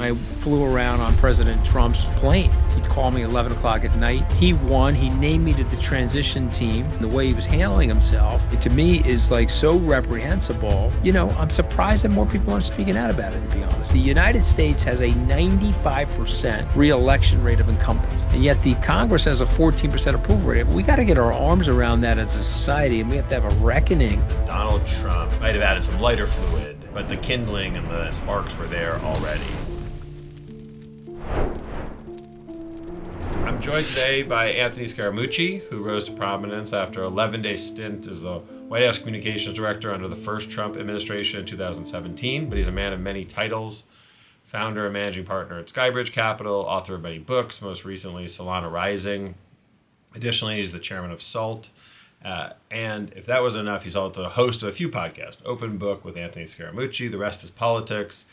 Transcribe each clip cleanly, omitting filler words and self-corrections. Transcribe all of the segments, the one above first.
I flew around on President Trump's plane. He'd call me 11 o'clock at night. He won. He named me to the transition team. The way he was handling himself, it, to me, is like so reprehensible. You know, I'm surprised that more people aren't speaking out about it, to be honest. The United States has a 95% re-election rate of incumbents, and yet the Congress has a 14% approval rate. We got to get our arms around that as a society, and we have to have a reckoning. Donald Trump might have added some lighter fluid, but the kindling and the sparks were there already. I'm joined today by Anthony Scaramucci, who rose to prominence after an 11-day stint as the White House Communications Director under the first Trump administration in 2017, but he's a man of many titles. Founder and managing partner at Skybridge Capital, author of many books, most recently Solana Rising. Additionally, he's the chairman of SALT. And if that wasn't enough, he's also the host of a few podcasts: Open Book with Anthony Scaramucci, The Rest is Politics,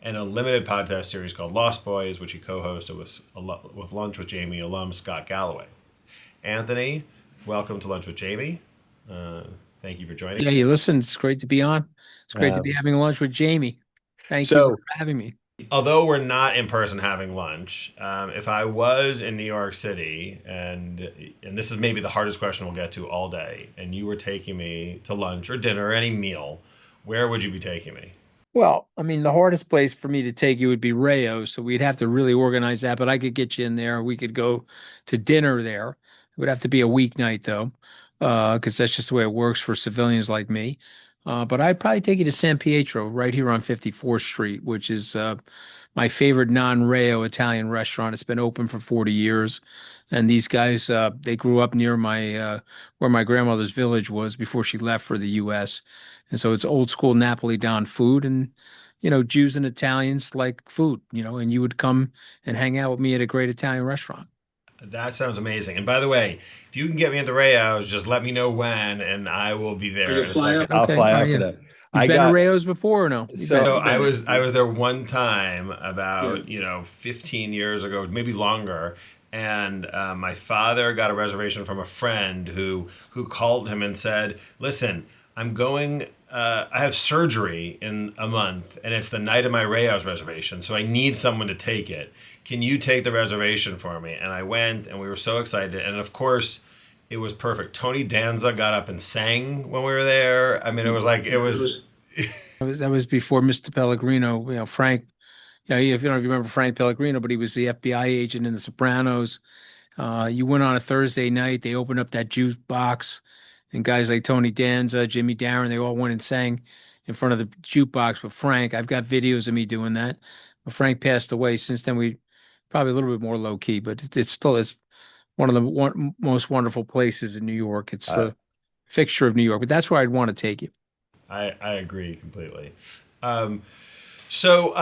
and a limited podcast series called Lost Boys, which he co-hosted with Lunch with Jamie alum Scott Galloway. Anthony, welcome to Lunch with Jamie. Thank you for joining. Yeah, you listen. It's great to be on. It's great to be having lunch with Jamie. Thank you for having me. Although we're not in person having lunch, if I was in New York City, and this is maybe the hardest question we'll get to all day, and you were taking me to lunch or dinner or any meal, where would you be taking me? Well, I mean, the hardest place for me to take you would be Rayo, so we'd have to really organize that, but I could get you in there. We could go to dinner there. It would have to be a weeknight, though, because that's just the way it works for civilians like me. But I'd probably take you to San Pietro right here on 54th Street, which is my favorite non-Rayo Italian restaurant. It's been open for 40 years. And these guys, they grew up near my where my grandmother's village was before she left for the U.S. And so it's old school Napolitan food. And, you know, Jews and Italians like food, you know, and you would come and hang out with me at a great Italian restaurant. That sounds amazing. And by the way, if you can get me into Rayo's, just let me know when, and I will be there in a second. I'll fly out for that. You've been to Rayo's before or no? So I was there one time about 15 years ago, maybe longer, and my father got a reservation from a friend who called him and said, "Listen, I'm going. I have surgery in a month, and it's the night of my Rayo's reservation, so I need someone to take it. Can you take the reservation for me?" And I went, and we were so excited. And of course, it was perfect. Tony Danza got up and sang when we were there. I mean, it was like, it was. That was before Mr. Pellegrino, you know, Frank. You know, if you don't remember Frank Pellegrino, but he was the FBI agent in The Sopranos. You went on a Thursday night, they opened up that juice box, and guys like Tony Danza, Jimmy Darren, they all went and sang in front of the jukebox with Frank. I've got videos of me doing that. But Frank passed away. Since then, we probably a little bit more low key, but it's still one of the most wonderful places in New York. It's the fixture of New York, but that's where I'd want to take you. I agree completely. So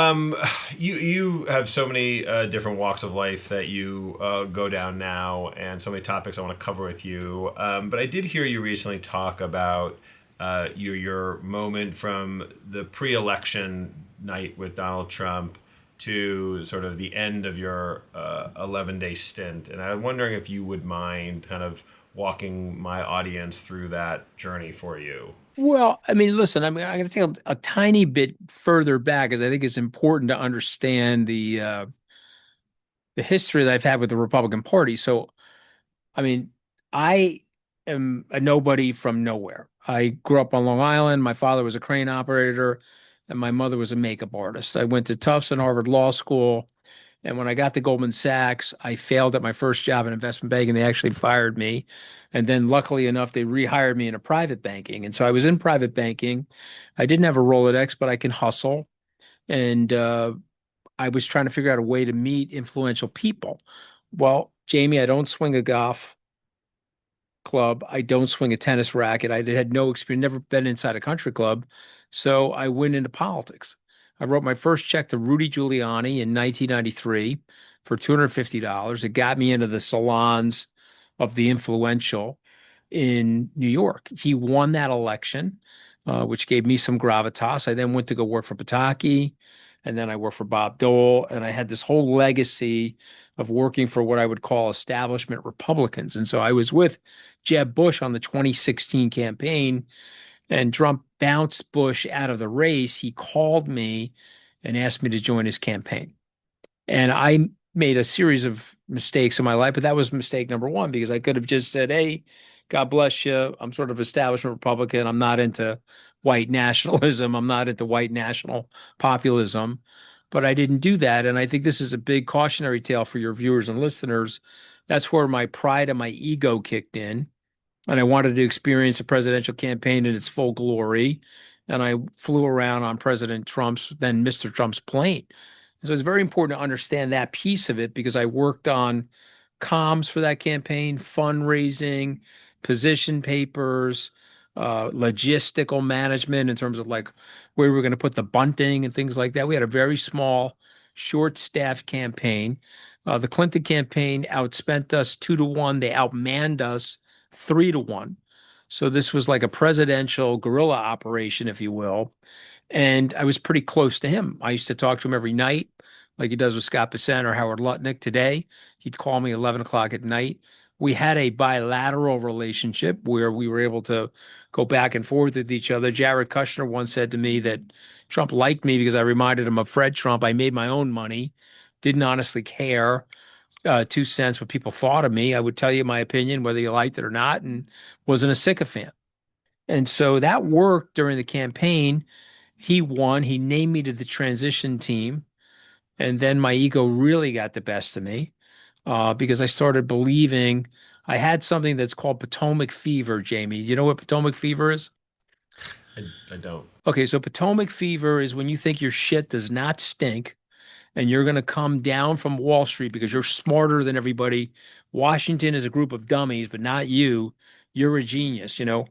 you have so many different walks of life that you go down now, and so many topics I want to cover with you. But I did hear you recently talk about your moment from the pre-election night with Donald Trump to sort of the end of your 11-day stint. And I'm wondering if you would mind kind of walking my audience through that journey for you. Well, I mean, listen, I'm going to take a tiny bit further back because I think it's important to understand the history that I've had with the Republican Party. So, I mean, I am a nobody from nowhere. I grew up on Long Island. My father was a crane operator, and my mother was a makeup artist. I went to Tufts and Harvard Law School. And when I got to Goldman Sachs, I failed at my first job in investment banking. They actually fired me. And then luckily enough, they rehired me into private banking. And so I was in private banking. I didn't have a Rolodex, but I can hustle. And I was trying to figure out a way to meet influential people. Well, Jamie, I don't swing a golf club. I don't swing a tennis racket. I had no experience, never been inside a country club. So I went into politics. I wrote my first check to Rudy Giuliani in 1993 for $250. It got me into the salons of the influential in New York. He won that election, which gave me some gravitas. I then went to go work for Pataki, and then I worked for Bob Dole, and I had this whole legacy of working for what I would call establishment Republicans. And so I was with Jeb Bush on the 2016 campaign, and Trump bounced Bush out of the race. He called me and asked me to join his campaign. And I made a series of mistakes in my life, but that was mistake number one because I could have just said, "Hey, God bless you. I'm sort of establishment Republican. I'm not into white nationalism. I'm not into white national populism." But I didn't do that. And I think this is a big cautionary tale for your viewers and listeners. That's where my pride and my ego kicked in, and I wanted to experience a presidential campaign in its full glory. And I flew around on President Trump's, then Mr. Trump's plane. So it's very important to understand that piece of it because I worked on comms for that campaign, fundraising, position papers, logistical management in terms of like where we were going to put the bunting and things like that. We had a very small, short-staffed campaign. The Clinton campaign outspent us 2-1. They outmanned us 3-1. So this was like a presidential guerrilla operation, if you will. And I was pretty close to him. I used to talk to him every night, like he does with Scott Bessent or Howard Lutnick today. He'd call me 11 o'clock at night. We had a bilateral relationship where we were able to go back and forth with each other. Jared Kushner once said to me that Trump liked me because I reminded him of Fred Trump. I made my own money, didn't honestly care 2 cents what people thought of me. I would tell you my opinion, whether you liked it or not, and wasn't a sycophant. And so that worked during the campaign. He won. He named me to the transition team. And then my ego really got the best of me because I started believing I had something that's called Potomac fever, Jamie. You know what Potomac fever is? I don't. Okay, so Potomac fever is when you think your shit does not stink and you're going to come down from Wall Street because you're smarter than everybody. Washington is a group of dummies, but not you. You're a genius, you know.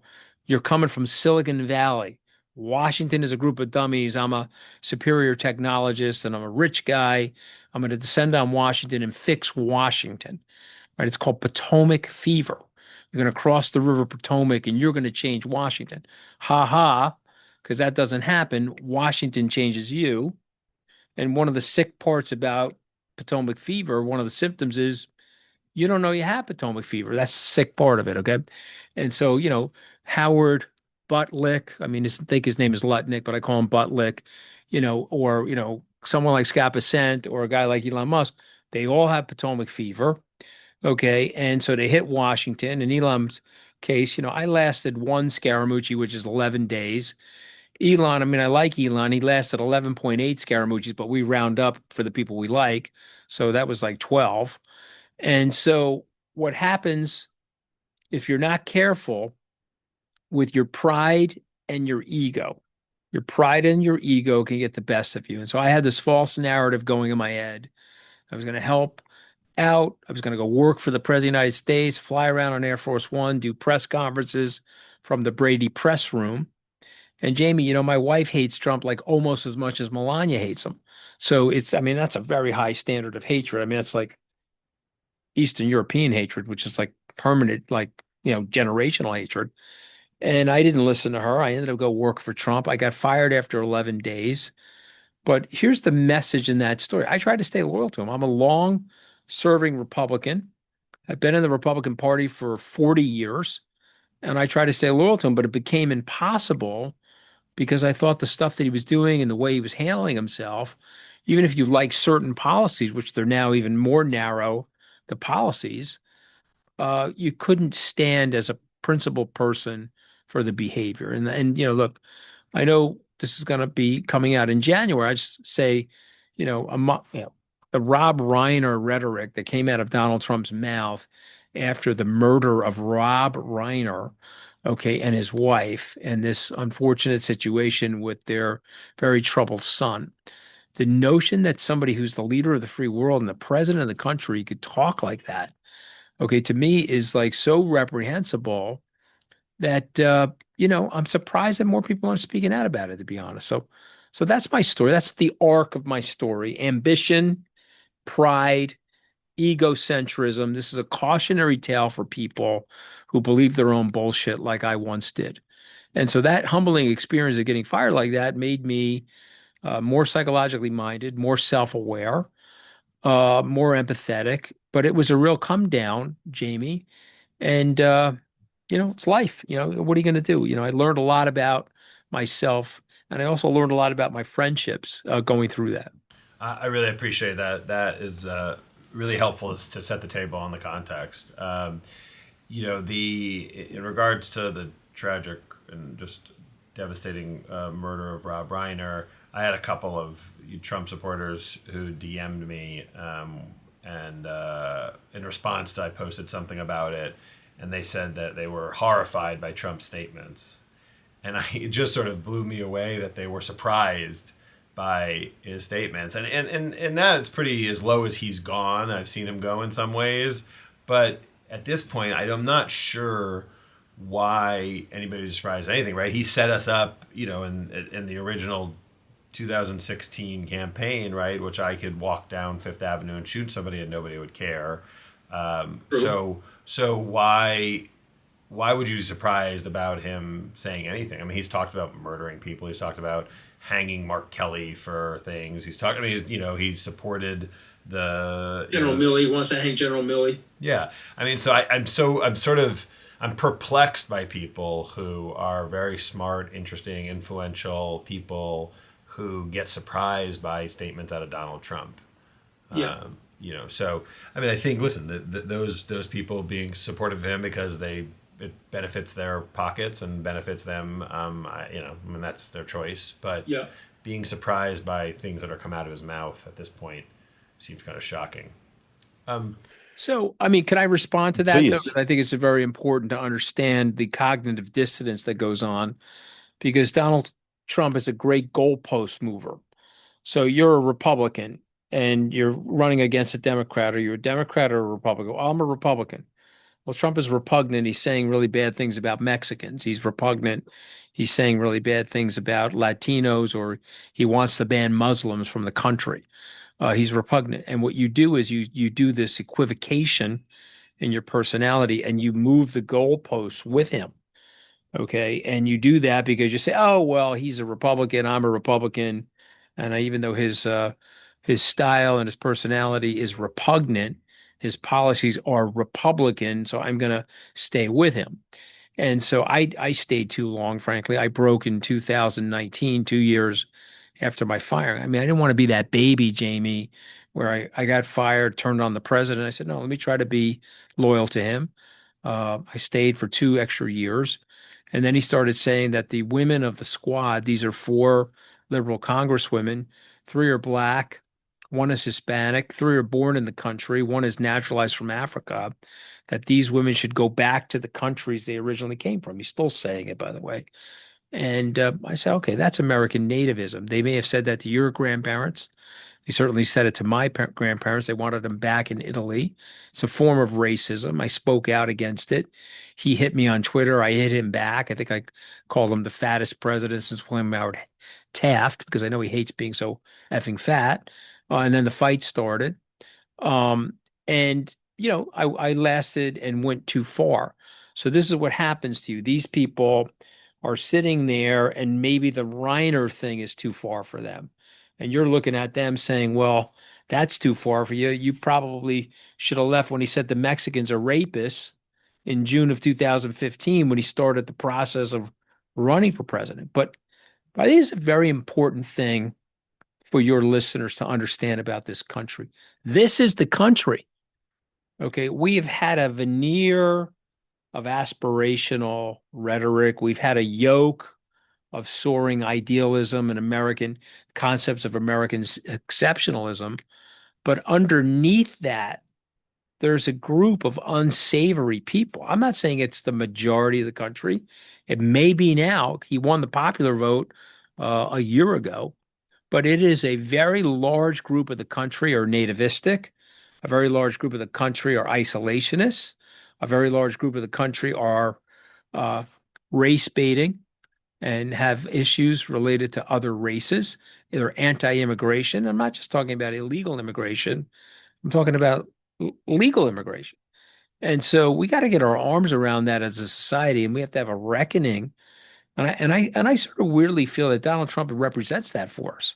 You're coming from Silicon Valley. Washington is a group of dummies. I'm a superior technologist and I'm a rich guy. I'm going to descend on Washington and fix Washington. Right? It's called Potomac fever. You're going to cross the River Potomac and you're going to change Washington. Ha ha, because that doesn't happen. Washington changes you. And one of the sick parts about Potomac fever, one of the symptoms is you don't know you have Potomac fever. That's the sick part of it. Okay. And so, Howard Buttlick, I mean, I think his name is Lutnick, but I call him Buttlick, or, someone like Scott Bessent or a guy like Elon Musk, they all have Potomac fever. Okay. And so they hit Washington. In Elon's case, I lasted one Scaramucci, which is 11 days. Elon, I mean, I like Elon. He lasted 11.8 Scaramucci's, but we round up for the people we like. So that was like 12. And so what happens if you're not careful with your pride and your ego? Your pride and your ego can get the best of you. And so I had this false narrative going in my head. I was going to help out. I was going to go work for the President of the United States, fly around on Air Force One, do press conferences from the Brady press room. And Jamie, my wife hates Trump like almost as much as Melania hates him. So I mean, that's a very high standard of hatred. I mean, it's like Eastern European hatred, which is like permanent, like, generational hatred. And I didn't listen to her. I ended up go work for Trump. I got fired after 11 days. But here's the message in that story. I tried to stay loyal to him. I'm a long serving Republican. I've been in the Republican Party for 40 years and I tried to stay loyal to him, but it became impossible because I thought the stuff that he was doing and the way he was handling himself, even if you like certain policies, which they're now even more narrow, the policies, you couldn't stand as a principled person for the behavior. And look, I know this is going to be coming out in January. I just say, the Rob Reiner rhetoric that came out of Donald Trump's mouth after the murder of Rob Reiner, okay, and his wife, and this unfortunate situation with their very troubled son. The notion that somebody who's the leader of the free world and the president of the country could talk like that, okay, to me is like so reprehensible that I'm surprised that more people aren't speaking out about it, to be honest. So that's my story. That's the arc of my story. Ambition, pride, egocentrism. This is a cautionary tale for people who believe their own bullshit like I once did. And so that humbling experience of getting fired like that made me more psychologically minded, more self-aware, more empathetic. But it was a real come down, Jamie. And it's life. What are you going to do? I learned a lot about myself, and I also learned a lot about my friendships going through that. I really appreciate that. That is really helpful to set the table on the context. The in regards to the tragic and just devastating murder of Rob Reiner, I had a couple of Trump supporters who DM'd me, and in response to I posted something about it, and they said that they were horrified by Trump's statements, and it just sort of blew me away that they were surprised by his statements, and that it's pretty as low as he's gone. I've seen him go in some ways, but at this point, I'm not sure why anybody was surprised at anything. Right? He set us up, in the original 2016 campaign, right, which I could walk down Fifth Avenue and shoot somebody and nobody would care. True. So why would you be surprised about him saying anything? I mean, he's talked about murdering people. He's talked about hanging Mark Kelly for things. He's talked. I mean, he's supported the General Milley wants to hang General Milley. yeah. I mean, I'm perplexed by people who are very smart, interesting, influential people who get surprised by statements out of Donald Trump. Yeah. So I mean, I think listen, those people being supportive of him because it benefits their pockets and benefits them. I mean that's their choice. But Yeah. being surprised by things that are come out of his mouth at this point seems kind of shocking. Um, So, I mean, can I respond to that though? 'Cause Please. I think it's very important to understand the cognitive dissonance that goes on because Donald Trump is a great goalpost mover. So you're a Republican and you're running against a Democrat, or you're a Democrat or a Republican. Well, I'm a Republican. Well, Trump is repugnant. He's saying really bad things about Mexicans. He's repugnant. He's saying really bad things about Latinos, or he wants to ban Muslims from the country. He's repugnant. And what you do is you do this equivocation in your personality and you move the goalposts with him. Okay. And you do that because you say, oh, well, he's a Republican, I'm a Republican. And even though his style and his personality is repugnant, his policies are Republican, so I'm going to stay with him. And so I stayed too long, frankly. I broke in 2019, 2 years after my firing. I mean, I didn't want to be that baby, Jamie, where I got fired, turned on the president. I said, no, let me try to be loyal to him. I stayed for 2 extra years. And then he started saying that the women of the squad, these are four liberal congresswomen, three are black, one is Hispanic, three are born in the country, one is naturalized from Africa, that these women should go back to the countries they originally came from. He's still saying it, by the way. And I said, okay, that's American nativism. They may have said that to your grandparents. They certainly said it to my grandparents. They wanted them back in Italy. It's a form of racism. I spoke out against it. He hit me on Twitter. I hit him back. I think I called him the fattest president since William Howard Taft because I know he hates being so effing fat. And then the fight started. Um, and, I lasted and went too far. So this is what happens to you. These people are sitting there and maybe the Reiner thing is too far for them. And you're looking at them saying, well, that's too far for you. You probably should have left when he said the Mexicans are rapists in June of 2015 when he started the process of running for president. But I think it's a very important thing for your listeners to understand about this country. This is the country. Okay. We have had a veneer of aspirational rhetoric. We've had a yoke of soaring idealism and American concepts of American exceptionalism. But underneath that, there's a group of unsavory people. I'm not saying it's the majority of the country. It may be now. He won the popular vote a year ago, but it is a very large group of the country are nativistic. A very large group of the country are isolationists. A very large group of the country are uh, race baiting and have issues related to other races. They're anti-immigration. I'm not just talking about illegal immigration. I'm talking about legal immigration. And so we got to get our arms around that as a society, and we have to have a reckoning. And I sort of weirdly feel that Donald Trump represents that for us.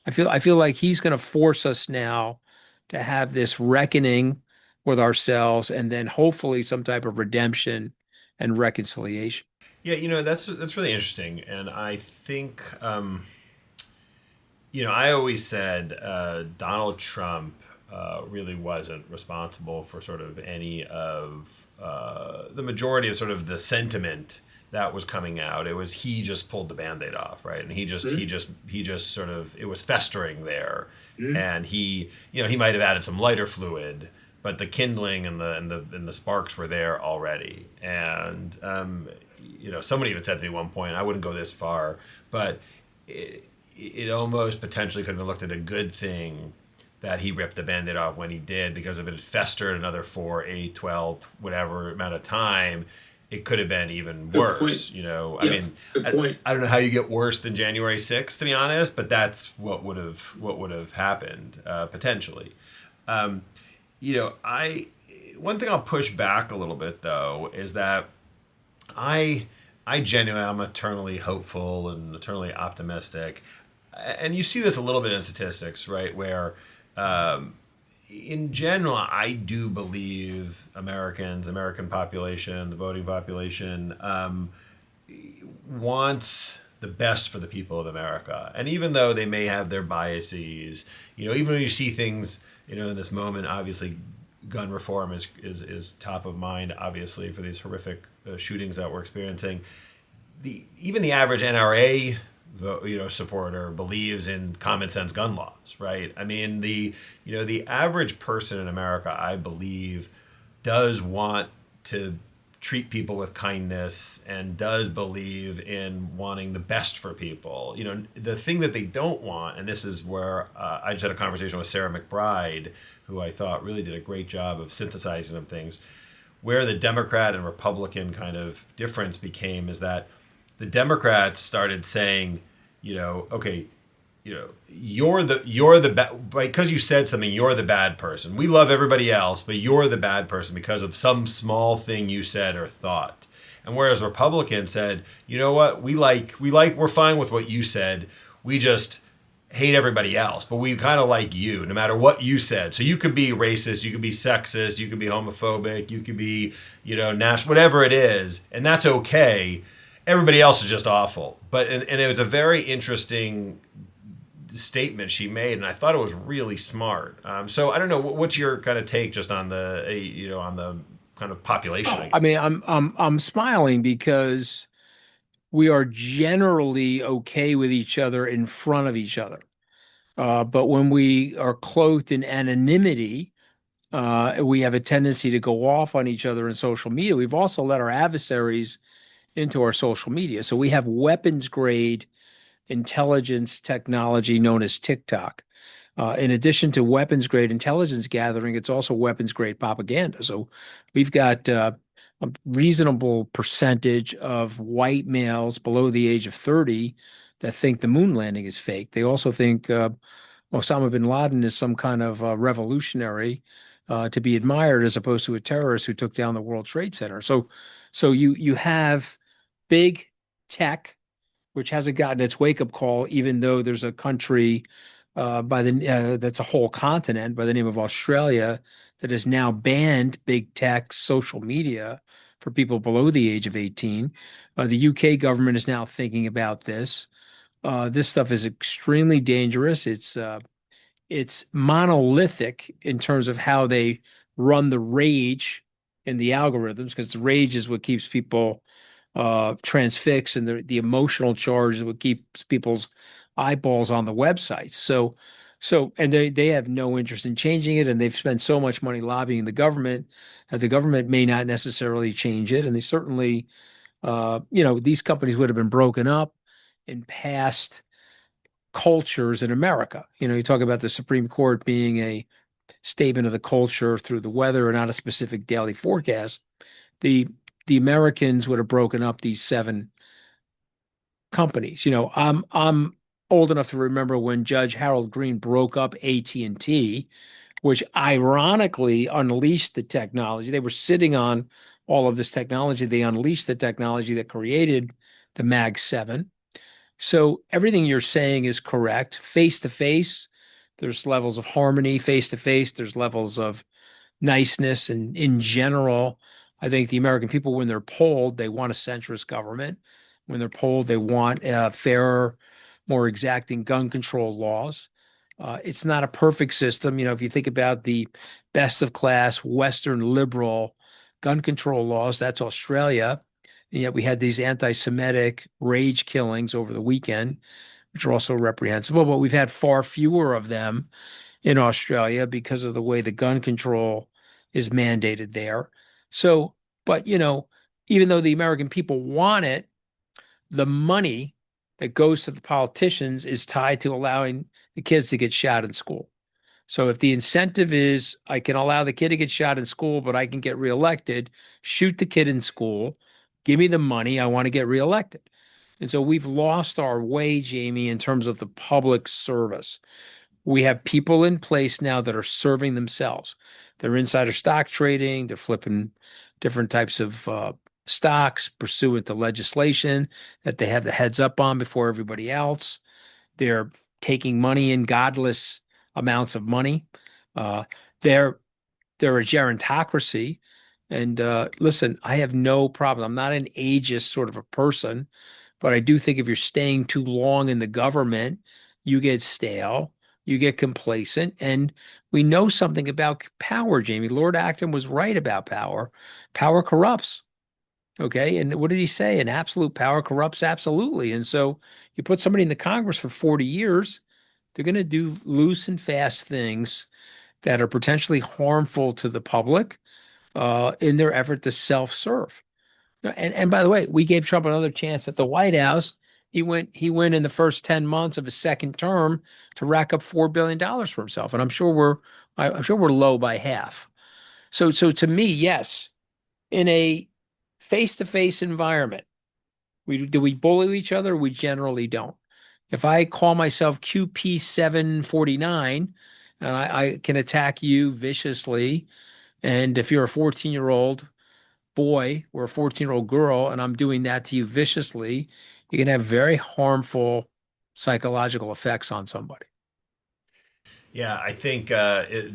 I feel like he's going to force us now to have this reckoning with ourselves, and then hopefully some type of redemption and reconciliation. Yeah, that's really interesting, and I think I always said Donald Trump really wasn't responsible for sort of any of the majority of sort of the sentiment that was coming out. It was he just pulled the Band-Aid off, right? And he just sort of, it was festering there, Mm-hmm. and he might have added some lighter fluid, but the kindling and the sparks were there already. And somebody even said to me at one point, I wouldn't go this far, but it almost potentially could have been looked at a good thing that he ripped the Band-Aid off when he did, because if it had festered another 4, 8, 12, whatever amount of time, it could have been even Good point. worse. I Yeah, mean, good I, point. I don't know how you get worse than January 6th, to be honest, but that's what would have happened potentially. Um, I one thing I'll push back a little bit though is that I I genuinely I'm eternally hopeful and eternally optimistic, and you see this a little bit in statistics, right? Where in general, I do believe American population, the voting population, wants the best for the people of America. And even though they may have their biases, even when you see things, in this moment, obviously, gun reform is top of mind, obviously, for these horrific shootings that we're experiencing. Even the average NRA supporter believes in common sense gun laws, right? I mean, the average person in America, I believe, does want to treat people with kindness and does believe in wanting the best for people. The thing that they don't want, and this is where I just had a conversation with Sarah McBride, who I thought really did a great job of synthesizing some things, where the Democrat and Republican kind of difference became is that the Democrats started saying, okay, you're the bad because you said something. You're the bad person. We love everybody else, but you're the bad person because of some small thing you said or thought. And whereas Republicans said, you know what, we're fine with what you said. We just hate everybody else, but we kind of like you, no matter what you said. So you could be racist, you could be sexist, you could be homophobic, you could be, national, whatever it is, and that's okay. Everybody else is just awful. And it was a very interesting statement she made, and I thought it was really smart. So I don't know, what's your kind of take just on the kind of population, I I guess. mean, I'm smiling because we are generally okay with each other in front of each other. But when we are clothed in anonymity, we have a tendency to go off on each other in social media. We've also let our adversaries into our social media. So we have weapons grade intelligence technology known as TikTok. In addition to weapons grade intelligence gathering, it's also weapons grade propaganda. So we've got a reasonable percentage of white males below the age of 30 that think the moon landing is fake. They also think Osama bin Laden is some kind of revolutionary to be admired as opposed to a terrorist who took down the World Trade Center. So you have big tech which hasn't gotten its wake-up call, even though there's a country that's a whole continent by the name of Australia that has now banned big tech social media for people below the age of 18. The UK government is now thinking about this. This stuff is extremely dangerous. It's monolithic in terms of how they run the rage in the algorithms, because the rage is what keeps people transfixed, and the emotional charge is what keeps people's eyeballs on the websites. And they have no interest in changing it, and they've spent so much money lobbying the government that the government may not necessarily change it, and they certainly, these companies would have been broken up in past cultures in America. You talk about the Supreme Court being a statement of the culture through the weather and not a specific daily forecast. The the Americans would have broken up these seven companies. I'm old enough to remember when Judge Harold Green broke up AT&T, which ironically unleashed the technology. They were sitting on all of this technology. They unleashed the technology that created the Mag 7. So everything you're saying is correct. Face to face, there's levels of harmony. Face to face, there's levels of niceness. And in general, I think the American people, when they're polled, they want a centrist government. When they're polled, they want a fairer more exacting gun control laws. It's not a perfect system. If you think about the best of class Western liberal gun control laws, that's Australia. And yet we had these anti-Semitic rage killings over the weekend, which are also reprehensible, but we've had far fewer of them in Australia because of the way the gun control is mandated there. So, but even though the American people want it, the money that goes to the politicians is tied to allowing the kids to get shot in school. So if the incentive is I can allow the kid to get shot in school, but I can get reelected, shoot the kid in school, give me the money, I want to get reelected. And so we've lost our way, Jamie, in terms of the public service. We have people in place now that are serving themselves. They're insider stock trading, they're flipping different types of stocks pursuant to legislation that they have the heads up on before everybody else. They're taking money in godless amounts of money. Uh, they're they're a gerontocracy. And listen, I have no problem. I'm not an ageist sort of a person, but I do think if you're staying too long in the government, you get stale, you get complacent, and we know something about power, Jamie. Lord Acton was right about power. Power corrupts. Okay. And what did he say? An absolute power corrupts absolutely. And so you put somebody in the Congress for 40 years, they're going to do loose and fast things that are potentially harmful to the public in their effort to self-serve. And by the way, we gave Trump another chance at the White House. He went in the first 10 months of his second term to rack up $4 billion for himself. And I'm sure we're low by half. So to me, yes, in a face-to-face environment, do we bully each other? We generally don't. If I call myself QP 749 and I can attack you viciously, and if you're a 14-year-old boy or a 14-year-old girl and I'm doing that to you viciously, you can have very harmful psychological effects on somebody. Yeah, I think Sarah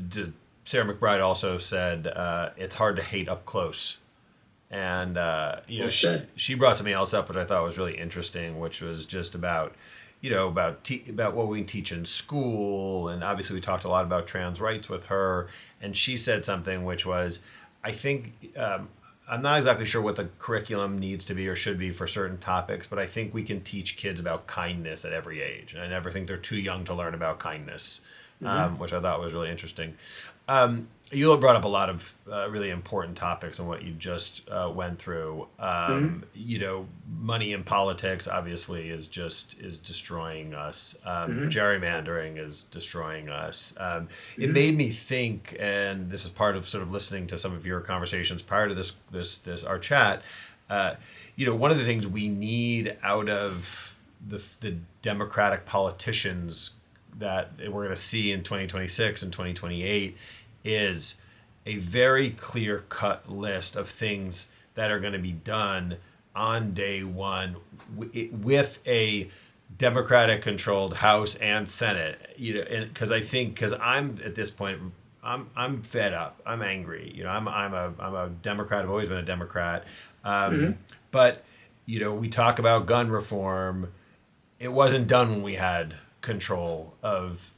McBride also said it's hard to hate up close. And Well she said. she brought something else up which I thought was really interesting, which was just about about what we can teach in school, and obviously we talked a lot about trans rights with her, and she said something which was, I think. I'm not exactly sure what the curriculum needs to be or should be for certain topics, but I think we can teach kids about kindness at every age. And I never think they're too young to learn about kindness, Hmm. which I thought was really interesting. You brought up a lot of really important topics and what you just went through. Hmm. Money in politics obviously is destroying us. Hmm. Gerrymandering is destroying us. It Hmm. made me think, and this is part of sort of listening to some of your conversations prior to this our chat. One of the things we need out of the Democratic politicians that we're going to see in 2026 and 2028 is a very clear cut list of things that are going to be done on day one with a Democratic controlled House and Senate. Because I'm at this point, I'm fed up. I'm angry. I'm a Democrat. I've always been a Democrat. Hmm. But we talk about gun reform. It wasn't done when we had control of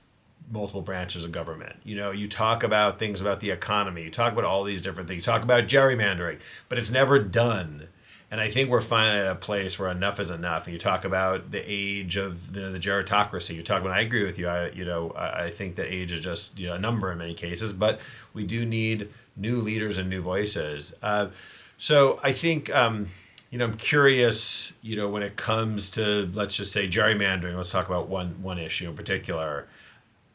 multiple branches of government. You talk about things about the economy, you talk about all these different things, you talk about gerrymandering, but it's never done. And I think we're finally at a place where enough is enough. And you talk about the age of the gerontocracy. You talk about. I agree with you. I think that age is just a number in many cases, but we do need new leaders and new voices. So I think I'm curious. When it comes to, let's just say, gerrymandering. Let's talk about one issue in particular.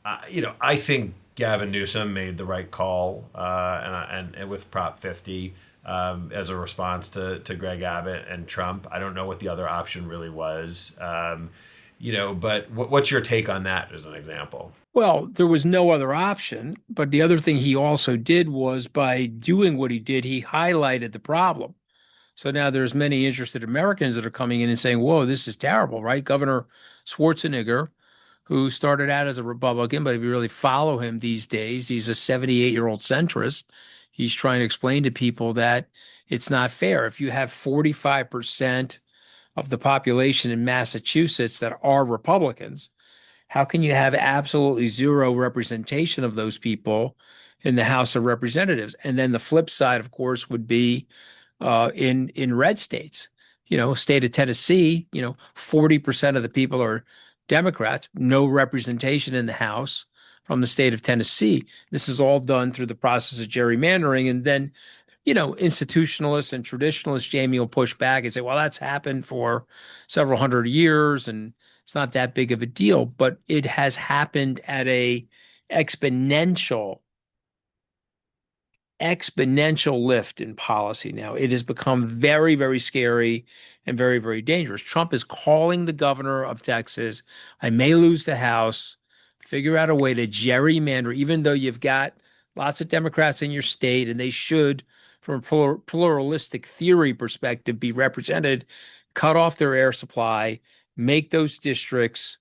I think Gavin Newsom made the right call, and with Prop 50 as a response to Greg Abbott and Trump. I don't know what the other option really was, but what's your take on that as an example? Well, there was no other option. But the other thing he also did was by doing what he did, he highlighted the problem. So now there's many interested Americans that are coming in and saying, whoa, this is terrible, right? Governor Schwarzenegger, who started out as a Republican, but if you really follow him these days, he's a 78-year-old centrist. He's trying to explain to people that it's not fair. If you have 45% of the population in Massachusetts that are Republicans, how can you have absolutely zero representation of those people in the House of Representatives? And then the flip side, of course, would be in red states. State of Tennessee, 40% of the people are Democrats, no representation in the House from the state of Tennessee. This is all done through the process of gerrymandering. And then, institutionalists and traditionalists, Jamie, will push back and say, well, that's happened for several hundred years and it's not that big of a deal. But it has happened at a exponential exponential lift in policy now. It has become very, very scary and very, very dangerous. Trump is calling the governor of Texas. I may lose the House. Figure out a way to gerrymander, even though you've got lots of Democrats in your state and they should, from a pluralistic theory perspective, be represented, cut off their air supply, make those districts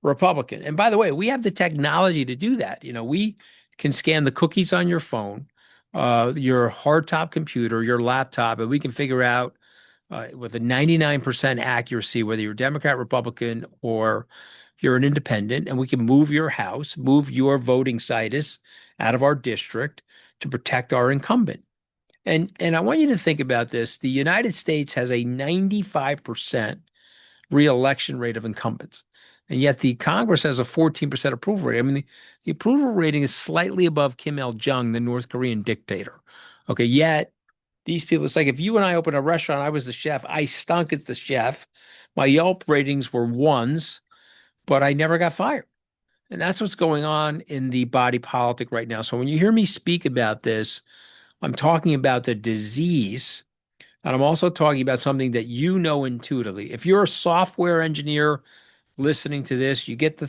Republican. And by the way, we have the technology to do that. We can scan the cookies on your phone, your hardtop computer, your laptop, and we can figure out with a 99% accuracy whether you're Democrat, Republican, or you're an independent, and we can move your house, move your voting situs out of our district to protect our incumbent. And I want you to think about this. The United States has a 95% reelection rate of incumbents. And yet the Congress has a 14% approval rate. I mean, the approval rating is slightly above Kim Il-jung, the North Korean dictator. Okay, yet these people, it's like if you and I opened a restaurant, I was the chef, I stunk as the chef. My Yelp ratings were ones, but I never got fired. And that's what's going on in the body politic right now. So when you hear me speak about this, I'm talking about the disease. And I'm also talking about something that you know intuitively. If you're a software engineer listening to this, you get the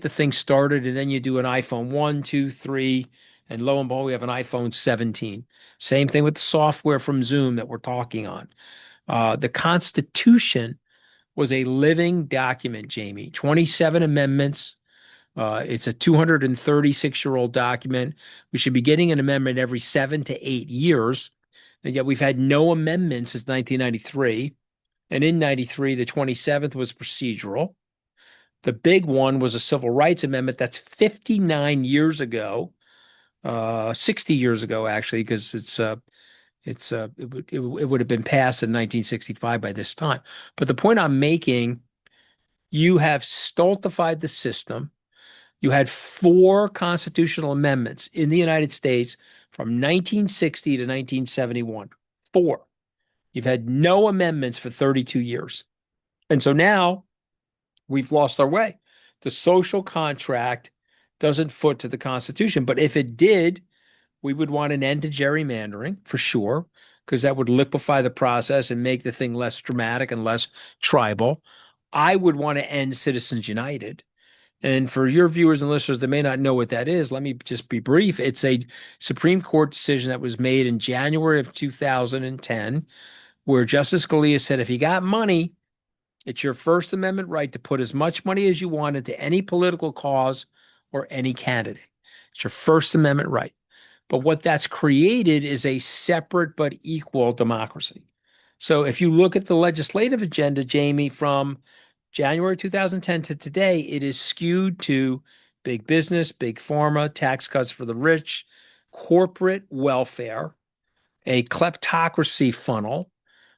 thing started, and then you do an iPhone 1, 2, 3, and lo and behold, we have an iPhone 17. Same thing with the software from Zoom that we're talking on. The Constitution was a living document, Jamie. 27 amendments. It's a 236-year-old document. We should be getting an amendment every 7 to 8 years. And yet we've had no amendments since 1993. And in 93, the 27th was procedural. The big one was a civil rights amendment. That's 59 years ago, 60 years ago, actually, because it would have been passed in 1965 by this time. But the point I'm making, you have stultified the system. You had four constitutional amendments in the United States from 1960 to 1971. Four. You've had no amendments for 32 years. And so now we've lost our way. The social contract doesn't foot to the Constitution. But if it did, we would want an end to gerrymandering for sure, because that would liquefy the process and make the thing less dramatic and less tribal. I would want to end Citizens United. And for your viewers and listeners that may not know what that is, let me just be brief. It's a Supreme Court decision that was made in January of 2010, where Justice Scalia said, if you got money, it's your First Amendment right to put as much money as you want into any political cause or any candidate. It's your First Amendment right. But what that's created is a separate but equal democracy. So if you look at the legislative agenda, Jamie, from January 2010 to today, it is skewed to big business, big pharma, tax cuts for the rich, corporate welfare, a kleptocracy funnel,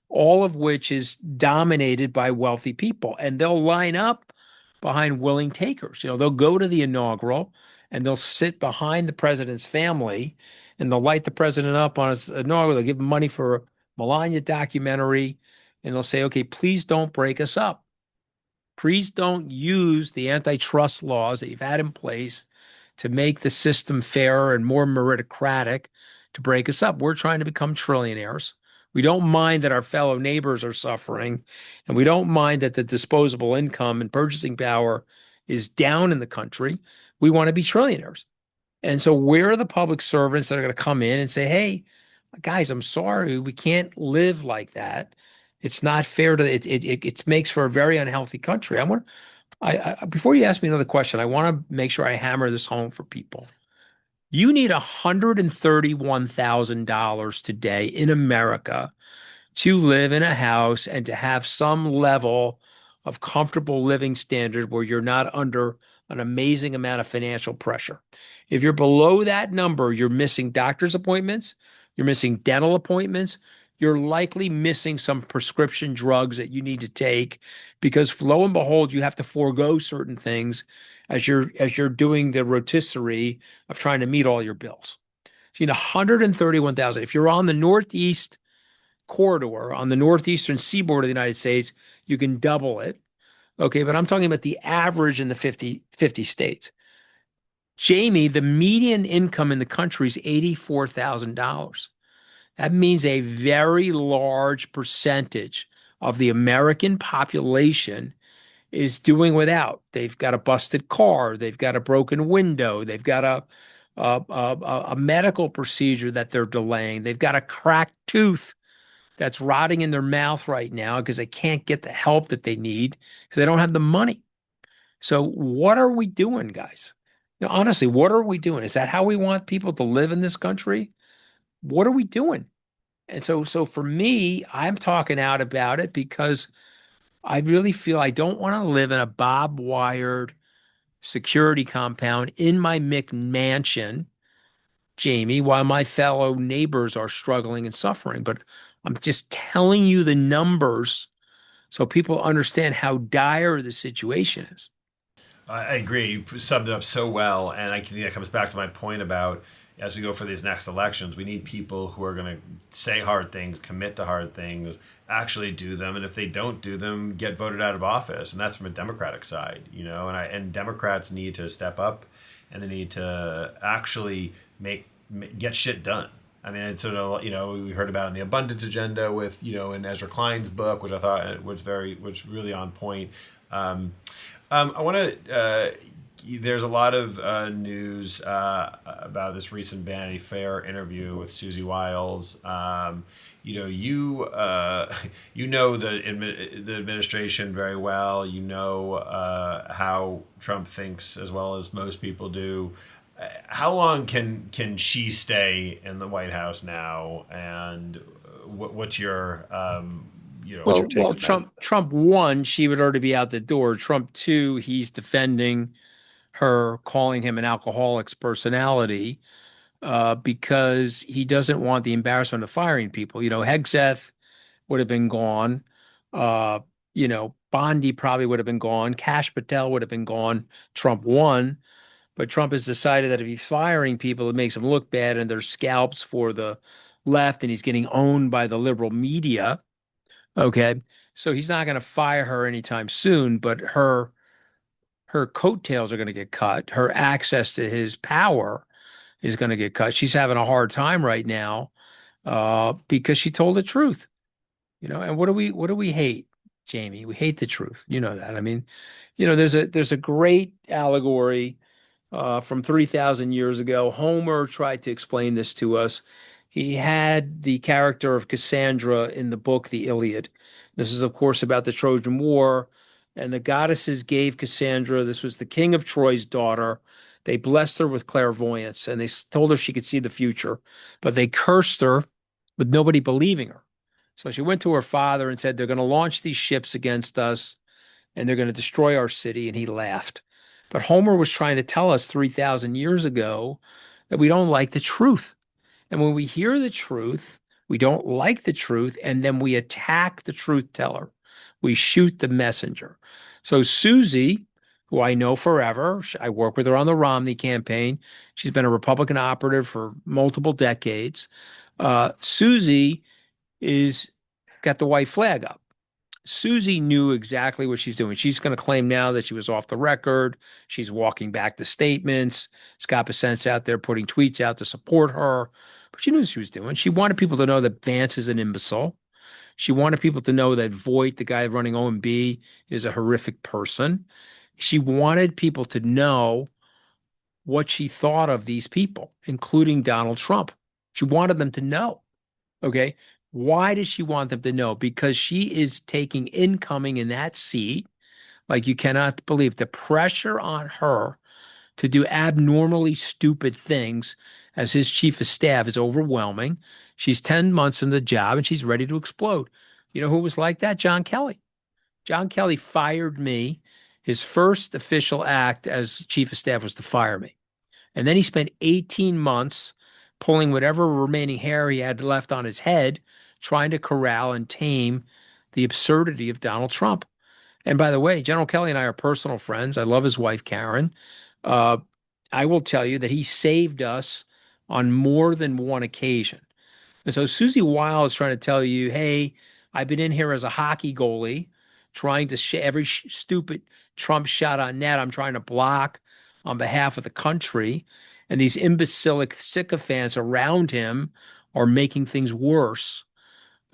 all of which is dominated by wealthy people. And they'll line up behind willing takers. They'll go to the inaugural and they'll sit behind the president's family and they'll light the president up on his inaugural. They'll give him money for a Melania documentary and they'll say, okay, please don't break us up. Please don't use the antitrust laws that you've had in place to make the system fairer and more meritocratic to break us up. We're trying to become trillionaires. We don't mind that our fellow neighbors are suffering, and we don't mind that the disposable income and purchasing power is down in the country. We want to be trillionaires. And so where are the public servants that are going to come in and say, hey, guys, I'm sorry, we can't live like that. It's not fair to it makes for a very unhealthy country. Before you ask me another question, I want to make sure I hammer this home for people. You need $131,000 today in America to live in a house and to have some level of comfortable living standard where you're not under an amazing amount of financial pressure. If you're below that number, you're missing doctor's appointments, you're missing dental appointments, you're likely missing some prescription drugs that you need to take because lo and behold, you have to forego certain things as you're doing the rotisserie of trying to meet all your bills. So you know, 131,000. If you're on the Northeast corridor on the northeastern seaboard of the United States, you can double it. Okay, but I'm talking about the average in the 50 states. Jamie, the median income in the country is $84,000. That means a very large percentage of the American population is doing without. They've got a busted car, they've got a broken window, they've got a medical procedure that they're delaying, they've got a cracked tooth that's rotting in their mouth right now because they can't get the help that they need because they don't have the money. So what are we doing, guys? You know, honestly, what are we doing? Is that how we want people to live in this country? What are we doing? And so for me, I'm talking out about it because I really feel I don't want to live in a barbed wired security compound in my McMansion, Jamie, while my fellow neighbors are struggling and suffering. But I'm just telling you the numbers so people understand how dire the situation is. I agree. You summed it up so well, and I think that comes back to my point about as we go for these next elections, we need people who are going to say hard things, commit to hard things, actually do them, and if they don't do them, get voted out of office. And that's from a Democratic side, you know. And Democrats need to step up, and they need to actually get shit done. I mean, it's sort of, you know, we heard about in the abundance agenda with, you know, in Ezra Klein's book, which I thought was really on point. Um, I want to. There's a lot of news about this recent Vanity Fair interview with Susie Wiles. You know, you know the administration very well. You know how Trump thinks as well as most people do. How long can she stay in the White House now? And what's your what's your take Well, on that? Trump one, she would already be out the door. Trump two, he's defending her, calling him an alcoholic's personality, because he doesn't want the embarrassment of firing people. You know, Hegseth would have been gone. Uh, you know, Bondi probably would have been gone. Kash Patel would have been gone. Trump won, but Trump has decided that if he's firing people, it makes him look bad, and they're scalps for the left, and he's getting owned by the liberal media. Okay, so he's not going to fire her anytime soon, but her coattails are going to get cut. Her access to his power is going to get cut. She's having a hard time right now because she told the truth, you know. And what do we hate, Jamie? We hate the truth. You know that. I mean, you know, there's a great allegory from 3,000 years ago. Homer tried to explain this to us. He had the character of Cassandra in the book, The Iliad. This is, of course, about the Trojan War. And the goddesses gave Cassandra, this was the king of Troy's daughter. They blessed her with clairvoyance and they told her she could see the future, but they cursed her with nobody believing her. So she went to her father and said, they're going to launch these ships against us and they're going to destroy our city. And he laughed. But Homer was trying to tell us 3,000 years ago that we don't like the truth. And when we hear the truth, we don't like the truth, and then we attack the truth teller. We shoot the messenger. So Susie, who I know forever, I work with her on the Romney campaign. She's been a Republican operative for multiple decades. Susie is got the white flag up. Susie knew exactly what she's doing. She's going to claim now that she was off the record. She's walking back the statements. Scott Bessent's out there putting tweets out to support her. But she knew what she was doing. She wanted people to know that Vance is an imbecile. She wanted people to know that Voight, the guy running OMB, is a horrific person. She wanted people to know what she thought of these people, including Donald Trump. She wanted them to know. Okay. Why does she want them to know? Because she is taking incoming in that seat like you cannot believe. The pressure on her to do abnormally stupid things as his chief of staff is overwhelming. She's 10 months in the job and she's ready to explode. You know who was like that? John Kelly. John Kelly fired me. His first official act as chief of staff was to fire me. And then he spent 18 months pulling whatever remaining hair he had left on his head, trying to corral and tame the absurdity of Donald Trump. And by the way, General Kelly and I are personal friends. I love his wife, Karen. Uh, I will tell you that he saved us on more than one occasion. And so Susie Weil is trying to tell you, hey, I've been in here as a hockey goalie, trying to every stupid Trump shot on net I'm trying to block on behalf of the country. And these imbecilic sycophants around him are making things worse.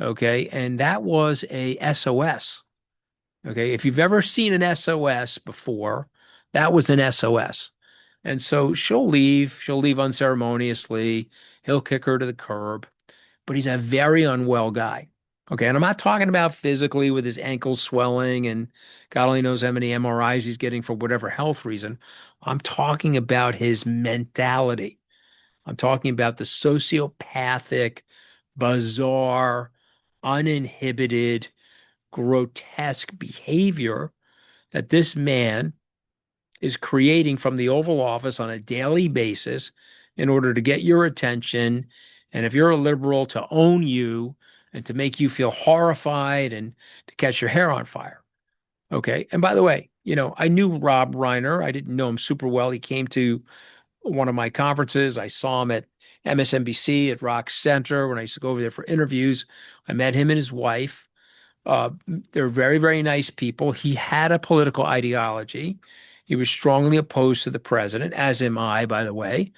Okay. And that was a SOS. Okay. If you've ever seen an SOS before, that was an SOS. And so she'll leave. She'll leave unceremoniously. He'll kick her to the curb, but he's a very unwell guy. Okay. And I'm not talking about physically with his ankles swelling and God only knows how many MRIs he's getting for whatever health reason. I'm talking about his mentality. I'm talking about the sociopathic, bizarre, uninhibited, grotesque behavior that this man is creating from the Oval Office on a daily basis in order to get your attention. And if you're a liberal, to own you and to make you feel horrified and to catch your hair on fire. Okay. And by the way, I knew Rob Reiner. I didn't know him super well. He came to one of my conferences. I saw him at MSNBC at Rock Center when I used to go over there for interviews. I met him and his wife. Uh, they're very, very nice people. He had a political ideology. He was strongly opposed to the president, as am I, by the way.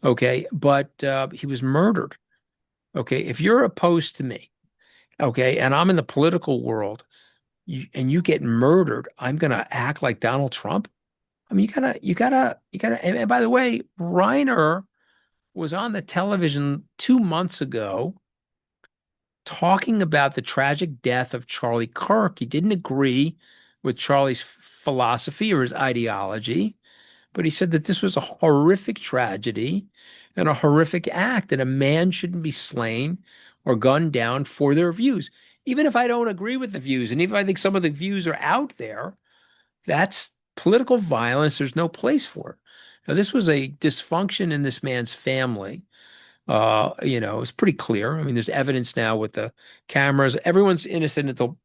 Okay. But he was murdered. Okay. If you're opposed to me, okay, and I'm in the political world and you get murdered, I'm going to act like Donald Trump. I mean, you gotta. And by the way, Reiner was on the television 2 months ago talking about the tragic death of Charlie Kirk. He didn't agree with Charlie's philosophy or his ideology, but he said that this was a horrific tragedy and a horrific act, and a man shouldn't be slain or gunned down for their views. Even if I don't agree with the views, and even if I think some of the views are out there, that's political violence. There's no place for it. Now, this was a dysfunction in this man's family. It's pretty clear. I mean, there's evidence now with the cameras. Everyone's innocent until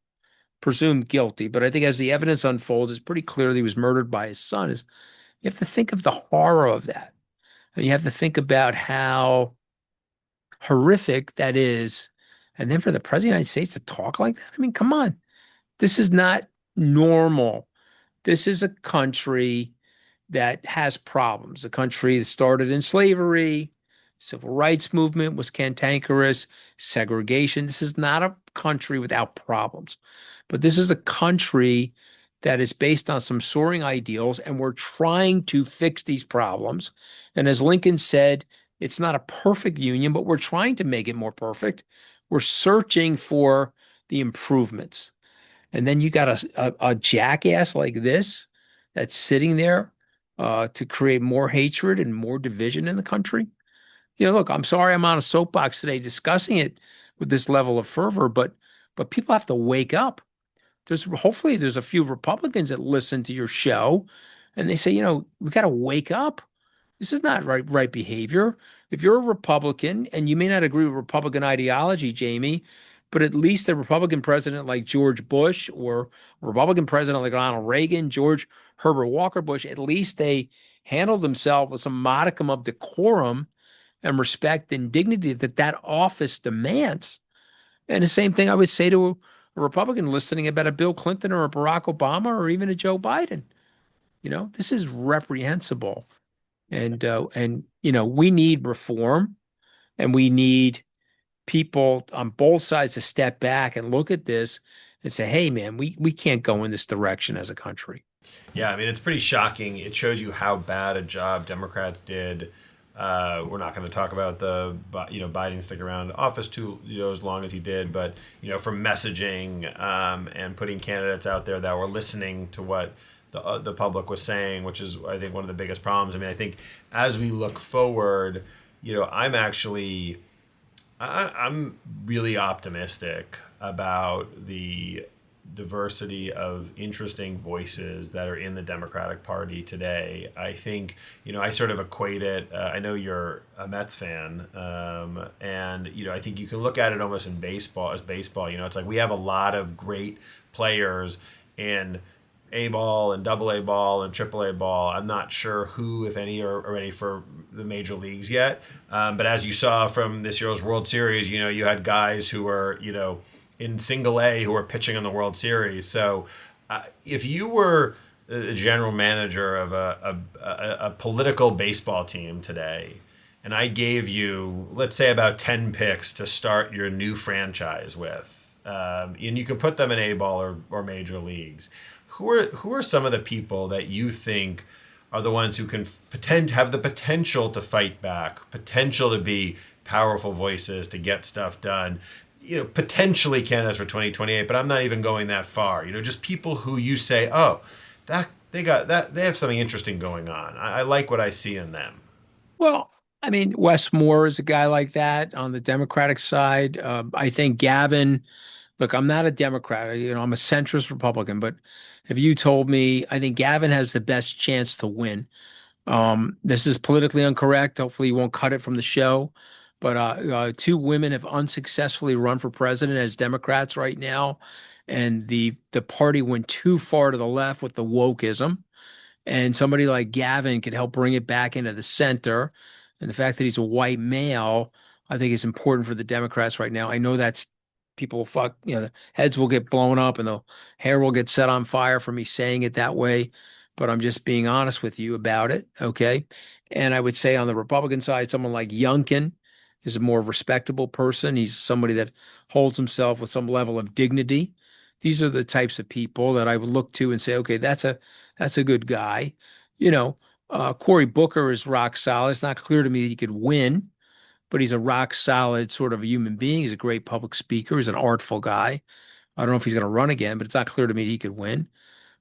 presumed guilty. But I think as the evidence unfolds, it's pretty clear that he was murdered by his son. You have to think of the horror of that. And you have to think about how horrific that is. And then for the president of the United States to talk like that, I mean, come on. This is not normal. This is a country that has problems. A country that started in slavery, civil rights movement was cantankerous, segregation. This is not a country without problems, but this is a country that is based on some soaring ideals, and we're trying to fix these problems. And as Lincoln said, it's not a perfect union, but we're trying to make it more perfect. We're searching for the improvements. And then you got a jackass like this that's sitting there to create more hatred and more division in the country. Look, I'm sorry I'm on a soapbox today discussing it with this level of fervor, but people have to wake up. Hopefully there's a few Republicans that listen to your show and they say, we got to wake up. This is not right behavior. If you're a Republican, and you may not agree with Republican ideology, Jamie, but at least a Republican president like George Bush or a Republican president like Ronald Reagan, George Herbert Walker Bush, at least they handled themselves with some modicum of decorum and respect and dignity that office demands. And the same thing I would say to a Republican listening about a Bill Clinton or a Barack Obama or even a Joe Biden. This is reprehensible. And we need reform, and we need people on both sides to step back and look at this and say, hey, man, we can't go in this direction as a country. Yeah, I mean, it's pretty shocking. It shows you how bad a job Democrats did. We're not going to talk about Biden sticking around in office too as long as he did, but from messaging and putting candidates out there that were listening to what the public was saying, which is I think one of the biggest problems. I mean, I think as we look forward, I'm really optimistic about the diversity of interesting voices that are in the Democratic Party today. I think, I sort of equate it. I know you're a Mets fan, and I think you can look at it almost in baseball as baseball. It's like we have a lot of great players in A ball and double A ball and triple A ball. I'm not sure who, if any, are ready for the major leagues yet. But as you saw from this year's World Series, you had guys who were, in single A who were pitching in the World Series. So if you were a general manager of a political baseball team today, and I gave you, let's say, about 10 picks to start your new franchise with, and you could put them in A ball or major leagues, who are some of the people that you think are the ones who can have the potential to fight back, potential to be powerful voices to get stuff done? Potentially candidates for 2028, but I'm not even going that far. Just people who you say, oh, that they have something interesting going on. I like what I see in them. Well, I mean, Wes Moore is a guy like that on the Democratic side. I think Gavin, look, I'm not a Democrat, I'm a centrist Republican, but if you told me, I think Gavin has the best chance to win. This is politically incorrect. Hopefully, you won't cut it from the show. But two women have unsuccessfully run for president as Democrats right now, and the party went too far to the left with the wokeism. And somebody like Gavin could help bring it back into the center. And the fact that he's a white male, I think is important for the Democrats right now. I know that's people will fuck, the heads will get blown up and the hair will get set on fire for me saying it that way. But I'm just being honest with you about it. Okay. And I would say on the Republican side, someone like Youngkin is a more respectable person. He's somebody that holds himself with some level of dignity. These are the types of people that I would look to and say, okay, that's a good guy. You know, Cory Booker is rock solid. It's not clear to me that he could win, but he's a rock solid sort of a human being. He's a great public speaker. He's an artful guy. I don't know if he's going to run again, but it's not clear to me that he could win.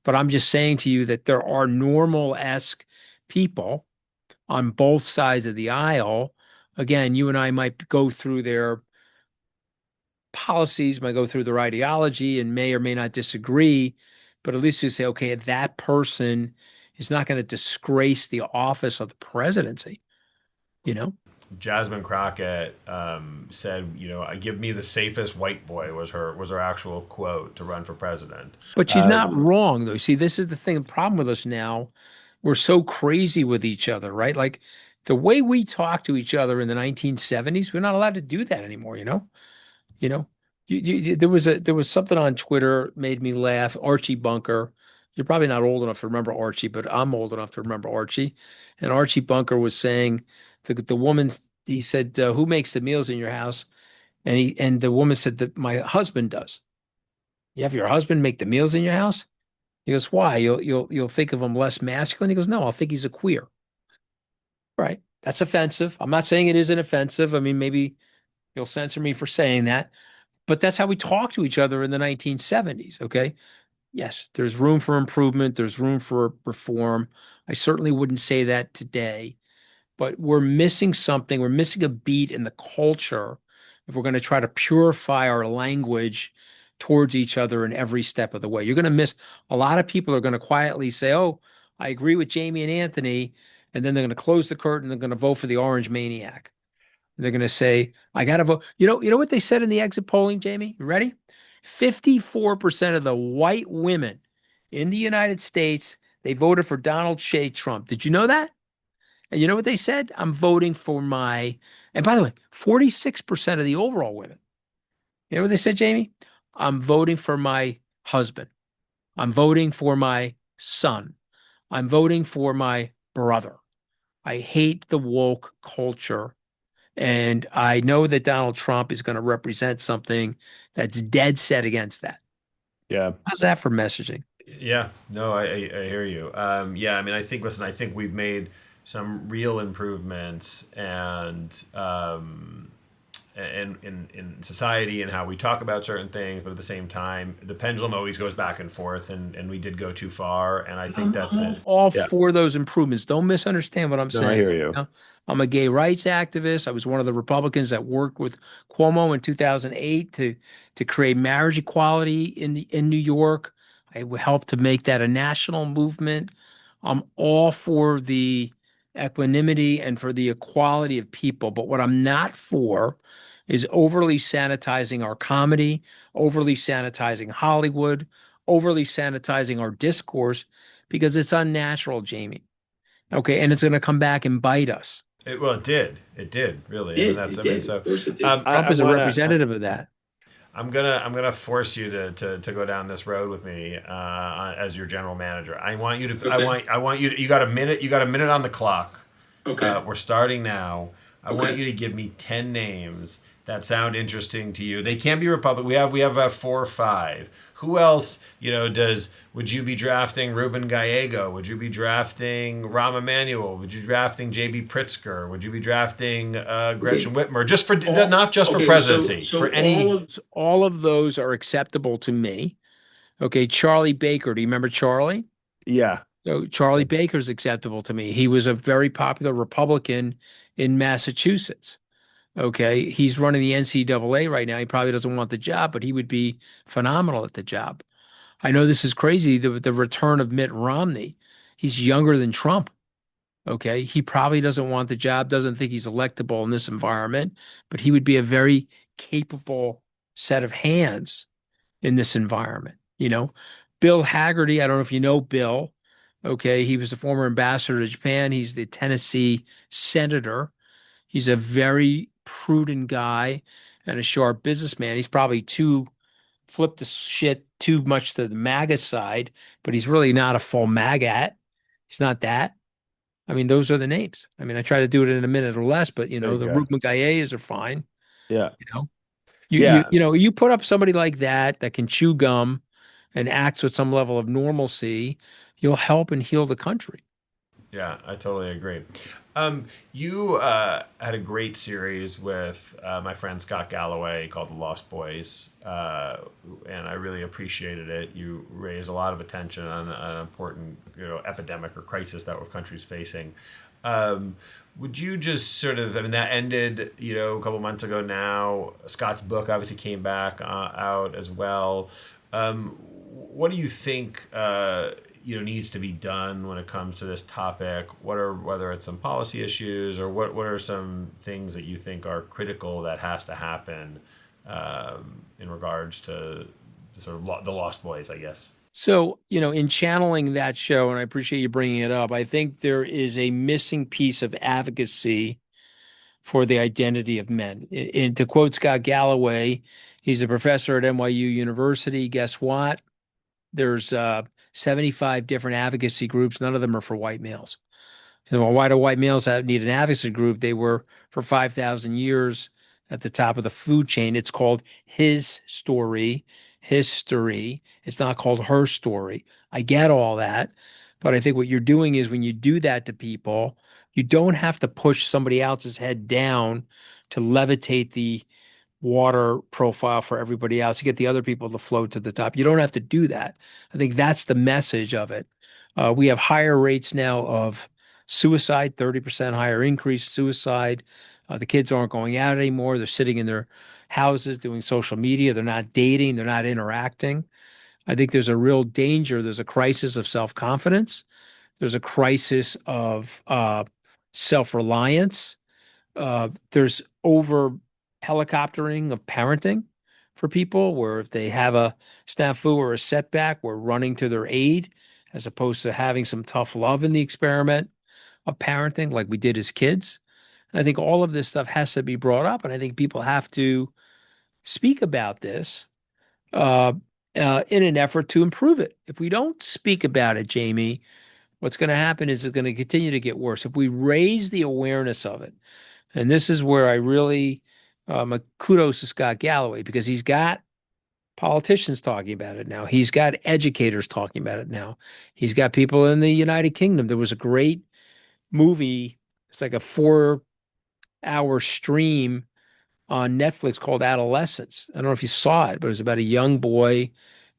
But I'm just saying to you that there are normal-esque people on both sides of the aisle. Again, you and I might go through their policies, might go through their ideology, and may or may not disagree. But at least you say, okay, that person is not going to disgrace the office of the presidency, you know? Jasmine Crockett said, "Give me the safest white boy," was her actual quote to run for president. But she's not wrong, though. See, this is the thing, the problem with us now. We're so crazy with each other, right? Like the way we talk to each other in the 1970s, we're not allowed to do that anymore, you know? You know, there was something on Twitter made me laugh. Archie Bunker. You're probably not old enough to remember Archie, but I'm old enough to remember Archie. And Archie Bunker was saying the woman. He said, "Who makes the meals in your house?" And the woman said that my husband does. You have your husband make the meals in your house? He goes, "Why? You'll think of him less masculine?" He goes, "No, I'll think he's a queer." Right? That's offensive. I'm not saying it isn't offensive. I mean, maybe you'll censor me for saying that. But that's how we talked to each other in the 1970s. Okay. Yes, there's room for improvement. There's room for reform. I certainly wouldn't say that today, but we're missing something. We're missing a beat in the culture if we're going to try to purify our language towards each other in every step of the way. You're going to miss a lot of people are going to quietly say, oh, I agree with Jamie and Anthony. And then they're going to close the curtain. They're going to vote for the orange maniac. They're going to say, I got to vote. You know what they said in the exit polling, Jamie? You ready? 54% of the white women in the United States, they voted for Donald J. Trump. Did you know that? And you know what they said? I'm voting for and by the way, 46% of the overall women. You know what they said, Jamie? I'm voting for my husband. I'm voting for my son. I'm voting for my brother. I hate the woke culture. And I know that Donald Trump is going to represent something that's dead set against that. Yeah. How's that for messaging? Yeah, no, I hear you. Yeah, I mean, listen, I think we've made some real improvements, and in society and how we talk about certain things, but at the same time, the pendulum always goes back and forth, and we did go too far, and I think that's I'm it. all Yeah. for those improvements. Don't misunderstand what I'm No, I saying. hear you. You know, I'm a gay rights activist. I was one of the Republicans that worked with Cuomo in 2008 to create marriage equality in New York. I helped to make that a national movement. I'm all for the equanimity and for the equality of people. But what I'm not for is overly sanitizing our comedy, overly sanitizing Hollywood, overly sanitizing our discourse because it's unnatural, Jamie. Okay, and it's going to come back and bite us. Well, it did really. I mean, Did that's, it I mean, did? Of so course it did. um, Trump I is a want to. representative of that. I'm gonna force you to go down this road with me as your general manager. I want you to. Okay. I want you. You got a minute. You got a minute on the clock. Okay. We're starting now. I want Okay. you to give me 10 names that sound interesting to you. They can't be Republican. We have 4 or 5. Who else? Would you be drafting Ruben Gallego? Would you be drafting Rahm Emanuel? Would you be drafting J.B. Pritzker? Would you be drafting Okay. Gretchen Whitmer? Just for All, not just for okay. So presidency, for so any. all of those are acceptable to me. Okay. Charlie Baker. Do you remember Charlie? Yeah. So Charlie Baker's acceptable to me. He was a very popular Republican in Massachusetts. Okay. He's running the NCAA right now. He probably doesn't want the job, but he would be phenomenal at the job. I know this is crazy, the return of Mitt Romney. He's younger than Trump. Okay. He probably doesn't want the job, doesn't think he's electable in this environment, but he would be a very capable set of hands in this environment. Bill Haggerty, I don't know if you know Bill. Okay. He was the former ambassador to Japan. He's the Tennessee senator. He's a very prudent guy and a sharp businessman. He's probably too flipped the shit too much to the MAGA side, but he's really not a full MAGAt. He's not that. I mean, those are the names. I mean, I try to do it in a minute or less, but There you the go. Ruben Gallego are fine. Yeah. You know, Yeah. you put up somebody like that can chew gum and acts with some level of normalcy, you'll help and heal the country. Yeah, I totally agree. You had a great series with my friend Scott Galloway called The Lost Boys, and I really appreciated it. You raised a lot of attention on an important, epidemic or crisis that our country's facing. Would you just sort of, I mean, that ended, a couple months ago now. Scott's book obviously came back out as well. What do you think needs to be done when it comes to this topic? Whether it's some policy issues or what are some things that you think are critical that has to happen in regards to sort of the Lost Boys, I guess. So, in channeling that show, and I appreciate you bringing it up, I think there is a missing piece of advocacy for the identity of men. And to quote Scott Galloway, he's a professor at NYU University. Guess what? There's 75 different advocacy groups. None of them are for white males. Why do white males need an advocacy group? They were for 5,000 years at the top of the food chain. It's called his story, history. It's not called her story. I get all that. But I think what you're doing is when you do that to people, you don't have to push somebody else's head down to levitate the water profile for everybody else to get the other people to float to the top. You don't have to do that. I think that's the message of it. We have higher rates now of suicide, 30% higher increase suicide. The kids aren't going out anymore. They're sitting in their houses doing social media. They're not dating. They're not interacting. I think there's a real danger. There's a crisis of self-confidence. There's a crisis of self-reliance. There's over helicoptering of parenting for people, where if they have a snafu or a setback, we're running to their aid as opposed to having some tough love in the experiment of parenting like we did as kids. And I think all of this stuff has to be brought up, and I think people have to speak about this uh, in an effort to improve it. If we don't speak about it, Jamie, what's going to happen is it's going to continue to get worse. If we raise the awareness of it, and this is where I really kudos to Scott Galloway, because he's got politicians talking about it now. He's got educators talking about it now. He's got people in the United Kingdom. There was a great movie. It's like a 4-hour stream on Netflix called Adolescence. I don't know if you saw it, but it was about a young boy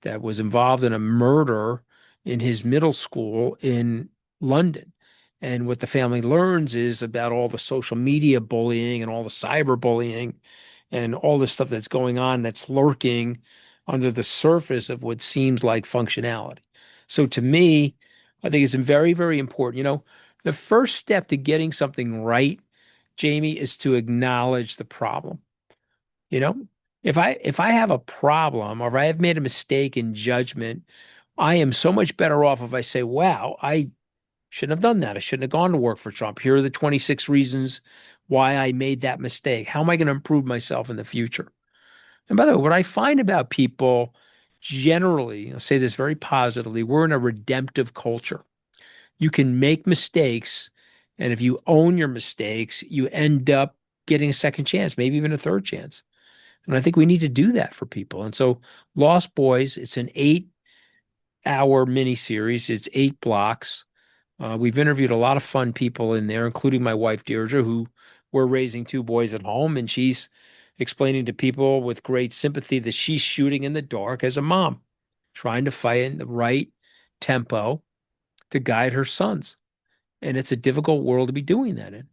that was involved in a murder in his middle school in London. And what the family learns is about all the social media bullying and all the cyber bullying and all this stuff that's going on that's lurking under the surface of what seems like functionality. So to me, I think it's very, very important. The first step to getting something right, Jamie, is to acknowledge the problem. You know, if I have a problem or if I have made a mistake in judgment, I am so much better off if I say, wow, I shouldn't have done that. I shouldn't have gone to work for Trump. Here are the 26 reasons why I made that mistake. How am I going to improve myself in the future? And by the way, what I find about people generally, I'll say this very positively, we're in a redemptive culture. You can make mistakes, and if you own your mistakes, you end up getting a second chance, maybe even a third chance. And I think we need to do that for people. And so Lost Boys, it's an 8-hour miniseries. It's 8 blocks. We've interviewed a lot of fun people in there, including my wife, Deirdre, who we're raising 2 boys at home. And she's explaining to people with great sympathy that she's shooting in the dark as a mom, trying to find the right tempo to guide her sons. And it's a difficult world to be doing that in.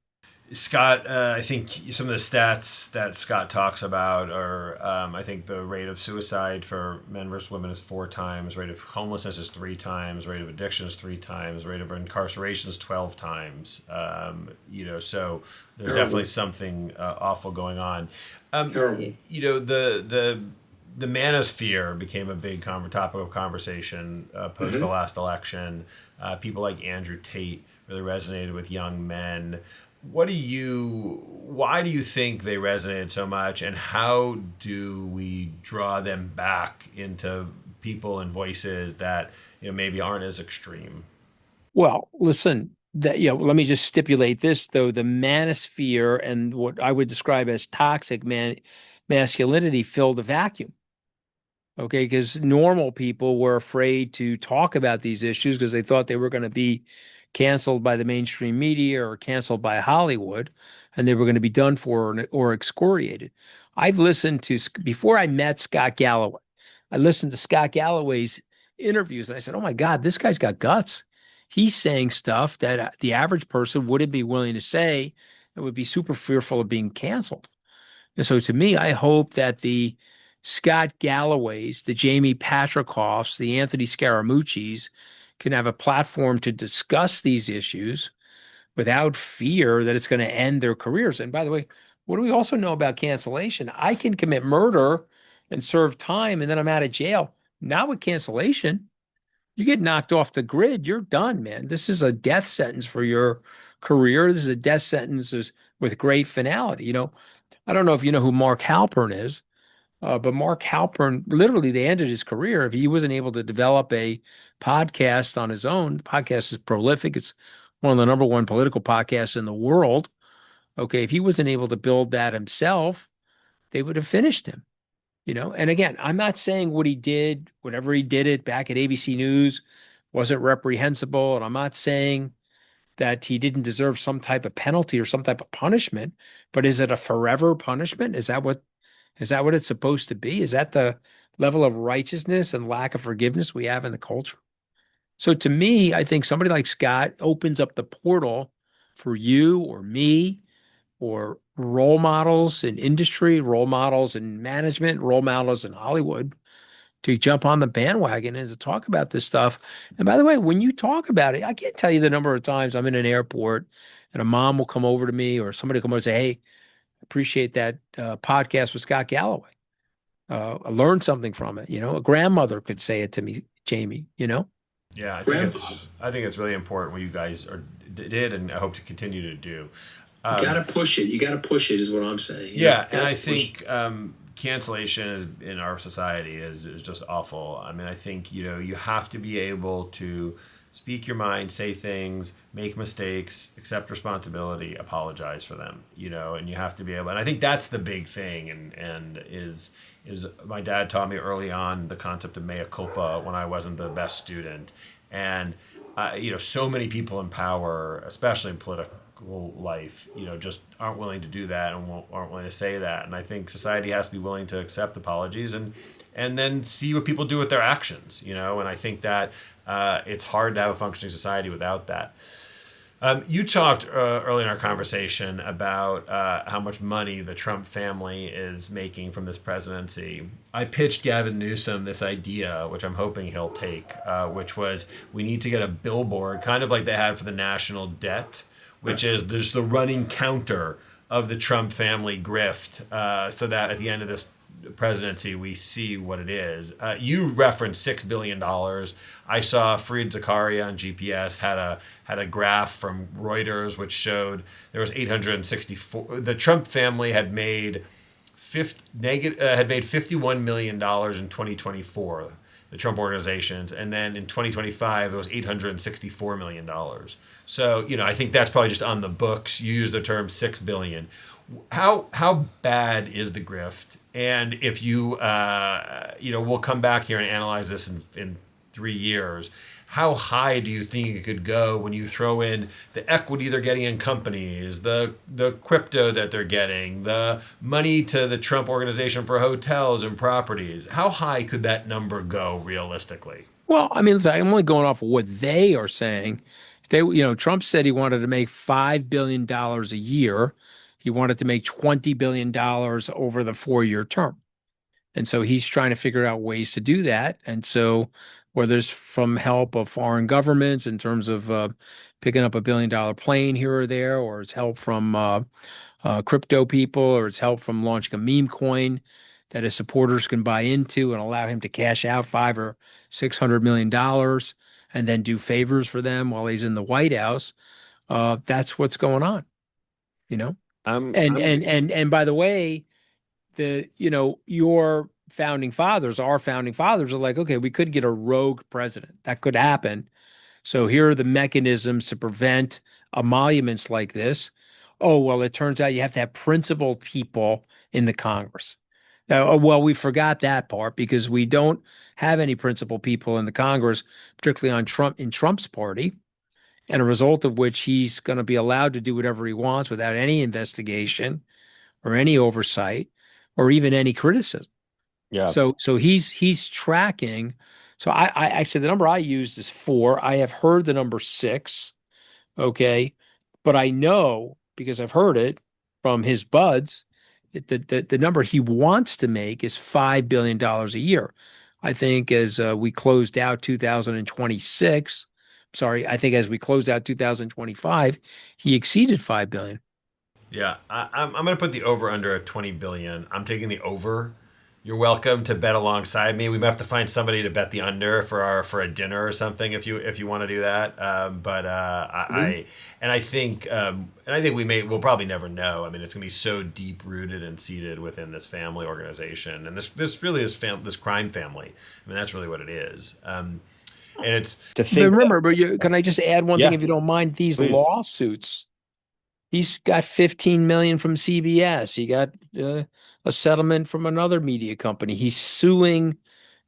Scott, I think some of the stats that Scott talks about are, I think the rate of suicide for men versus women is 4 times, rate of homelessness is 3 times, rate of addiction is 3 times, rate of incarceration is 12 times. So there's definitely something awful going on. Terrible. The manosphere became a big topic of conversation post the last election. People like Andrew Tate really resonated with young men. Why do you think they resonated so much, and how do we draw them back into people and voices that maybe aren't as extreme? Well, listen, let me just stipulate this though. The manosphere and what I would describe as toxic masculinity filled a vacuum. Okay, because normal people were afraid to talk about these issues because they thought they were going to be canceled by the mainstream media or canceled by Hollywood, and they were going to be done for or excoriated. I've listened to, before I met Scott Galloway, I listened to Scott Galloway's interviews and I said, oh my God, this guy's got guts. He's saying stuff that the average person wouldn't be willing to say and would be super fearful of being canceled. And so to me, I hope that the Scott Galloways, the Jamie Patricofs, the Anthony Scaramuccis can have a platform to discuss these issues without fear that it's going to end their careers. And by the way, what do we also know about cancellation? I can commit murder and serve time and then I'm out of jail. Not with cancellation. You get knocked off the grid, you're done, man. This is a death sentence for your career. This is a death sentence with great finality. I don't know if you know who Mark Halpern is. But Mark Halpern, literally, they ended his career. If he wasn't able to develop a podcast on his own, the podcast is prolific. It's one of the number one political podcasts in the world. Okay, if he wasn't able to build that himself, they would have finished him. And again, I'm not saying what he did, whatever he did it back at ABC News wasn't reprehensible. And I'm not saying that he didn't deserve some type of penalty or some type of punishment, but is it a forever punishment? Is that what it's supposed to be? Is that the level of righteousness and lack of forgiveness we have in the culture? So to me, I think somebody like Scott opens up the portal for you or me or role models in industry, role models in management, role models in Hollywood to jump on the bandwagon and to talk about this stuff. And by the way, when you talk about it, I can't tell you the number of times I'm in an airport and a mom will come over to me or somebody will come over and say, hey, appreciate that podcast with Scott Galloway. I learned something from it. A grandmother could say it to me, Jamie. Yeah, I think it's really important what you guys did, and I hope to continue to do. You got to push it. You got to push it is what I'm saying. Yeah, and I think cancellation in our society is just awful. I mean, I think you have to be able to speak your mind, say things, make mistakes, accept responsibility, apologize for them. And you have to be able. And I think that's the big thing. And is my dad taught me early on the concept of mea culpa when I wasn't the best student, and so many people in power, especially in political life, just aren't willing to do that and aren't willing to say that. And I think society has to be willing to accept apologies and then see what people do with their actions, And I think that it's hard to have a functioning society without that. You talked early in our conversation about how much money the Trump family is making from this presidency. I pitched Gavin Newsom this idea, which I'm hoping he'll take, which was we need to get a billboard, kind of like they had for the national debt, which is there's the running counter of the Trump family grift, so that at the end of this presidency we see what it is. You referenced $6 billion. I saw Fareed Zakaria on GPS had a graph from Reuters which showed there was 864. The Trump family had made $51 million in 2024. The Trump organizations, and then in 2025 it was $864 million. So I think that's probably just on the books. You use the term $6 billion. How bad is the grift? And if we'll come back here and analyze this in 3 years. How high do you think it could go when you throw in the equity they're getting in companies, the crypto that they're getting, the money to the Trump organization for hotels and properties? How high could that number go realistically? Well, I mean, listen, I'm only going off of what they are saying. Trump said he wanted to make $5 billion a year. He wanted to make $20 billion over the 4-year term. And so he's trying to figure out ways to do that. And so whether it's from help of foreign governments in terms of picking up $1 billion plane here or there, or it's help from crypto people, or it's help from launching a meme coin that his supporters can buy into and allow him to cash out 500 or $600 million and then do favors for them while he's in the White House. That's what's going on, you know? And by the way, your founding fathers, our founding fathers are like, okay, we could get a rogue president. That could happen. So here are the mechanisms to prevent emoluments like this. Oh, well, it turns out you have to have principled people in the Congress. Well, we forgot that part because we don't have any principled people in the Congress, particularly on Trump's party, and a result of which he's going to be allowed to do whatever he wants without any investigation or any oversight or even any criticism. Yeah. So he's tracking. So I actually the number I used is 4. I have heard the number 6. Okay. But I know because I've heard it from his buds, the number he wants to make is $5 billion a year. I think as we closed out 2026, sorry, I think as we closed out 2025, he exceeded 5 billion. Yeah, I'm going to put the over under at 20 billion. I'm taking the over. You're welcome to bet alongside me. We might have to find somebody to bet the under for a dinner or something if you want to do that. But I think we'll probably never know. I mean, it's going to be so deep rooted and seated within this family organization, and this really is this crime family. I mean, that's really what it is. And it's to But think. remember, can I just add one thing Yeah, if you don't mind? These please. lawsuits. He's got 15 million from CBS. He got a settlement from another media company. He's suing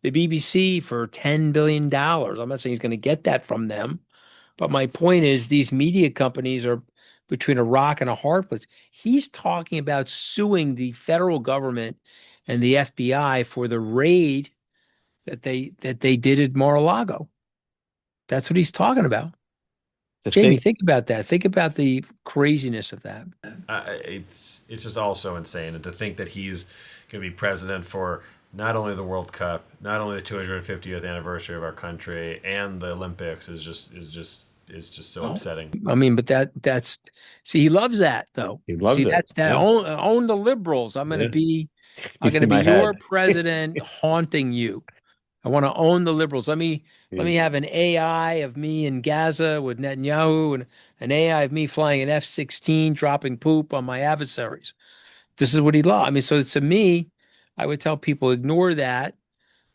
the BBC for $10 billion. I'm not saying he's going to get that from them, but my point is these media companies are between a rock and a hard place. He's talking about suing the federal government and the FBI for the raid that they did at Mar-a-Lago. That's what he's talking about. To Jamie, think think about that. Think about the craziness of that. it's just all so insane, and to think that he's going to be president for not only the World Cup, not only the 250th anniversary of our country, and the Olympics is just so Well, upsetting. I mean, but that's see, he loves that though. He loves See, it. that's that Yeah, own the liberals. yeah. You I'm see gonna be my your head. president haunting you. I want to own the liberals. Let me have an AI of me in Gaza with Netanyahu and an AI of me flying an F-16 dropping poop on my adversaries. This is what he loves. I mean, so to me, I would tell people ignore that.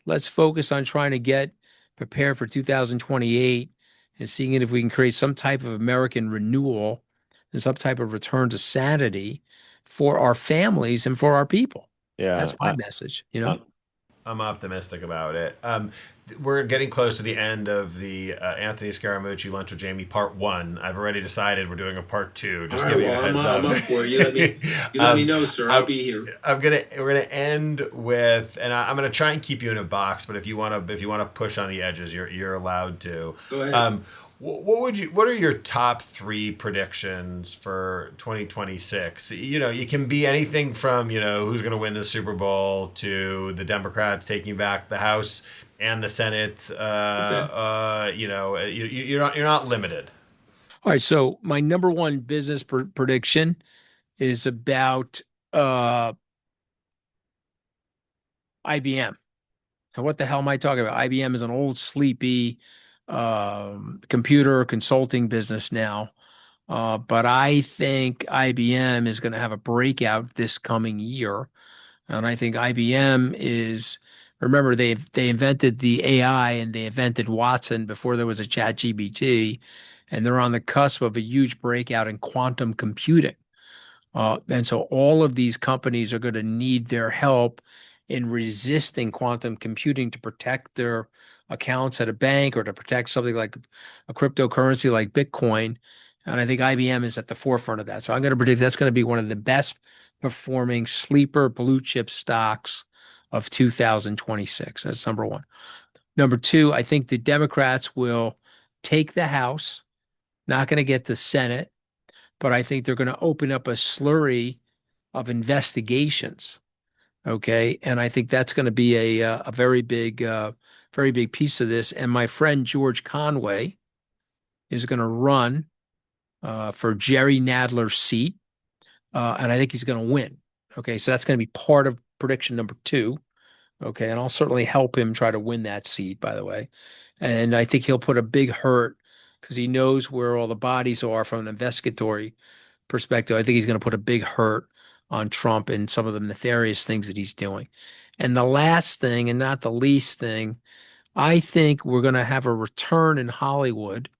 Let's focus on trying to get prepared for 2028 and seeing if we can create some type of American renewal and some type of return to sanity for our families and for our people. Yeah, That's my message. I'm optimistic about it. we're getting close to the end of the Anthony Scaramucci Lunch with Jamie Part One. I've already decided we're doing a Part Two. All Just right, giving you a well, heads I'm up. up for it. You let me um, know, sir. I'll I'm, be here. we're gonna end with, and I'm gonna try and keep you in a box. But if you wanna push on the edges, you're allowed to. Go ahead. Um, what are your top three predictions for 2026? You know, you can be anything from, you know, who's going to win the Super Bowl to the Democrats taking back the House and the Senate. Okay. You know, you're not limited. All right, so my number one business prediction is about uh IBM. So what the hell am I talking about? IBM is an old sleepy computer consulting business now. But I think IBM is going to have a breakout this coming year. And I think IBM is, remember, they invented the AI and they invented Watson before there was a chat GBT. And they're on the cusp of a huge breakout in quantum computing. And so all of these companies are going to need their help in resisting quantum computing to protect their accounts at a bank or to protect something like a cryptocurrency like Bitcoin. And I think IBM is at the forefront of that. So I'm going to predict that's going to be one of the best performing sleeper blue chip stocks of 2026. That's number one. Number two, I think the Democrats will take the House, not going to get the Senate, but I think they're going to open up a slurry of investigations. Okay, and I think that's going to be a very big piece of this. And my friend George Conway is going to run for Jerry Nadler's seat, and I think he's going to win. Okay, so that's going to be part of prediction number two. Okay, and I'll certainly help him try to win that seat, by the way. And I think he'll put a big hurt because he knows where all the bodies are from an investigatory perspective. I think he's going to put a big hurt on Trump and some of the nefarious things that he's doing. And the last thing, and not the least thing, I think we're going to have a return in Hollywood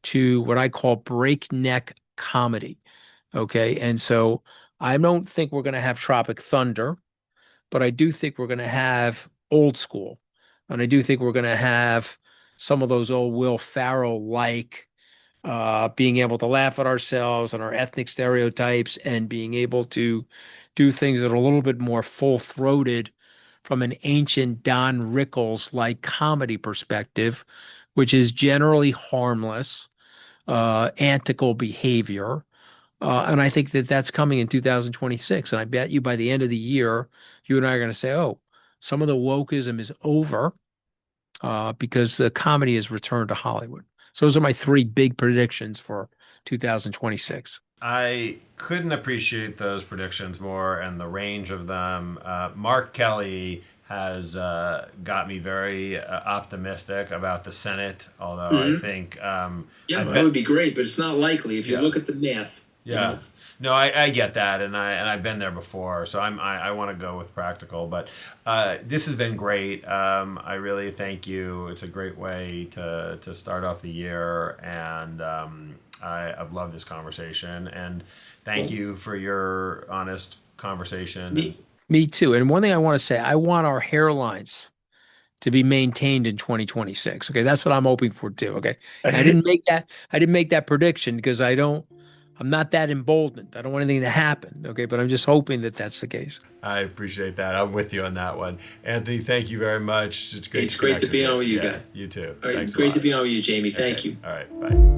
to what I call breakneck comedy. Okay. And so I don't think we're going to have Tropic Thunder, but I do think we're going to have old school. And I do think we're going to have some of those old Will Ferrell like being able to laugh at ourselves and our ethnic stereotypes and being able to do things that are a little bit more full-throated from an ancient Don Rickles like comedy perspective, which is generally harmless, antical behavior. And I think that that's coming in 2026. And I bet you by the end of the year, you and I are going to say, oh, some of the wokeism is over because the comedy has returned to Hollywood. So those are my three big predictions for 2026. I couldn't appreciate those predictions more and the range of them. Mark Kelly has got me very optimistic about the Senate, although I Hmm. think Yeah, I well, that bet. would be great, but it's not likely if you Yeah, look at the math. You yeah. know. No, I get that, and I've been there before, so I want to go with practical. But this has been great. I really thank you. It's a great way to start off the year, and I've loved this conversation. And thank Well, you for your honest conversation. And me, Me too. And one thing I want to say, I want our hairlines to be maintained in 2026. Okay, that's what I'm hoping for too. Okay, and I didn't make that prediction because I'm not that emboldened. I don't want anything to happen. Okay, but I'm just hoping that that's the case. I appreciate that. I'm with you on that one, Anthony. Thank you very much. It's great it's to great to connect with be you. on with you Yeah, guys. you too. All right, Thanks a great to lot. be on with you, Jamie. Okay. Thank you. All right. Bye.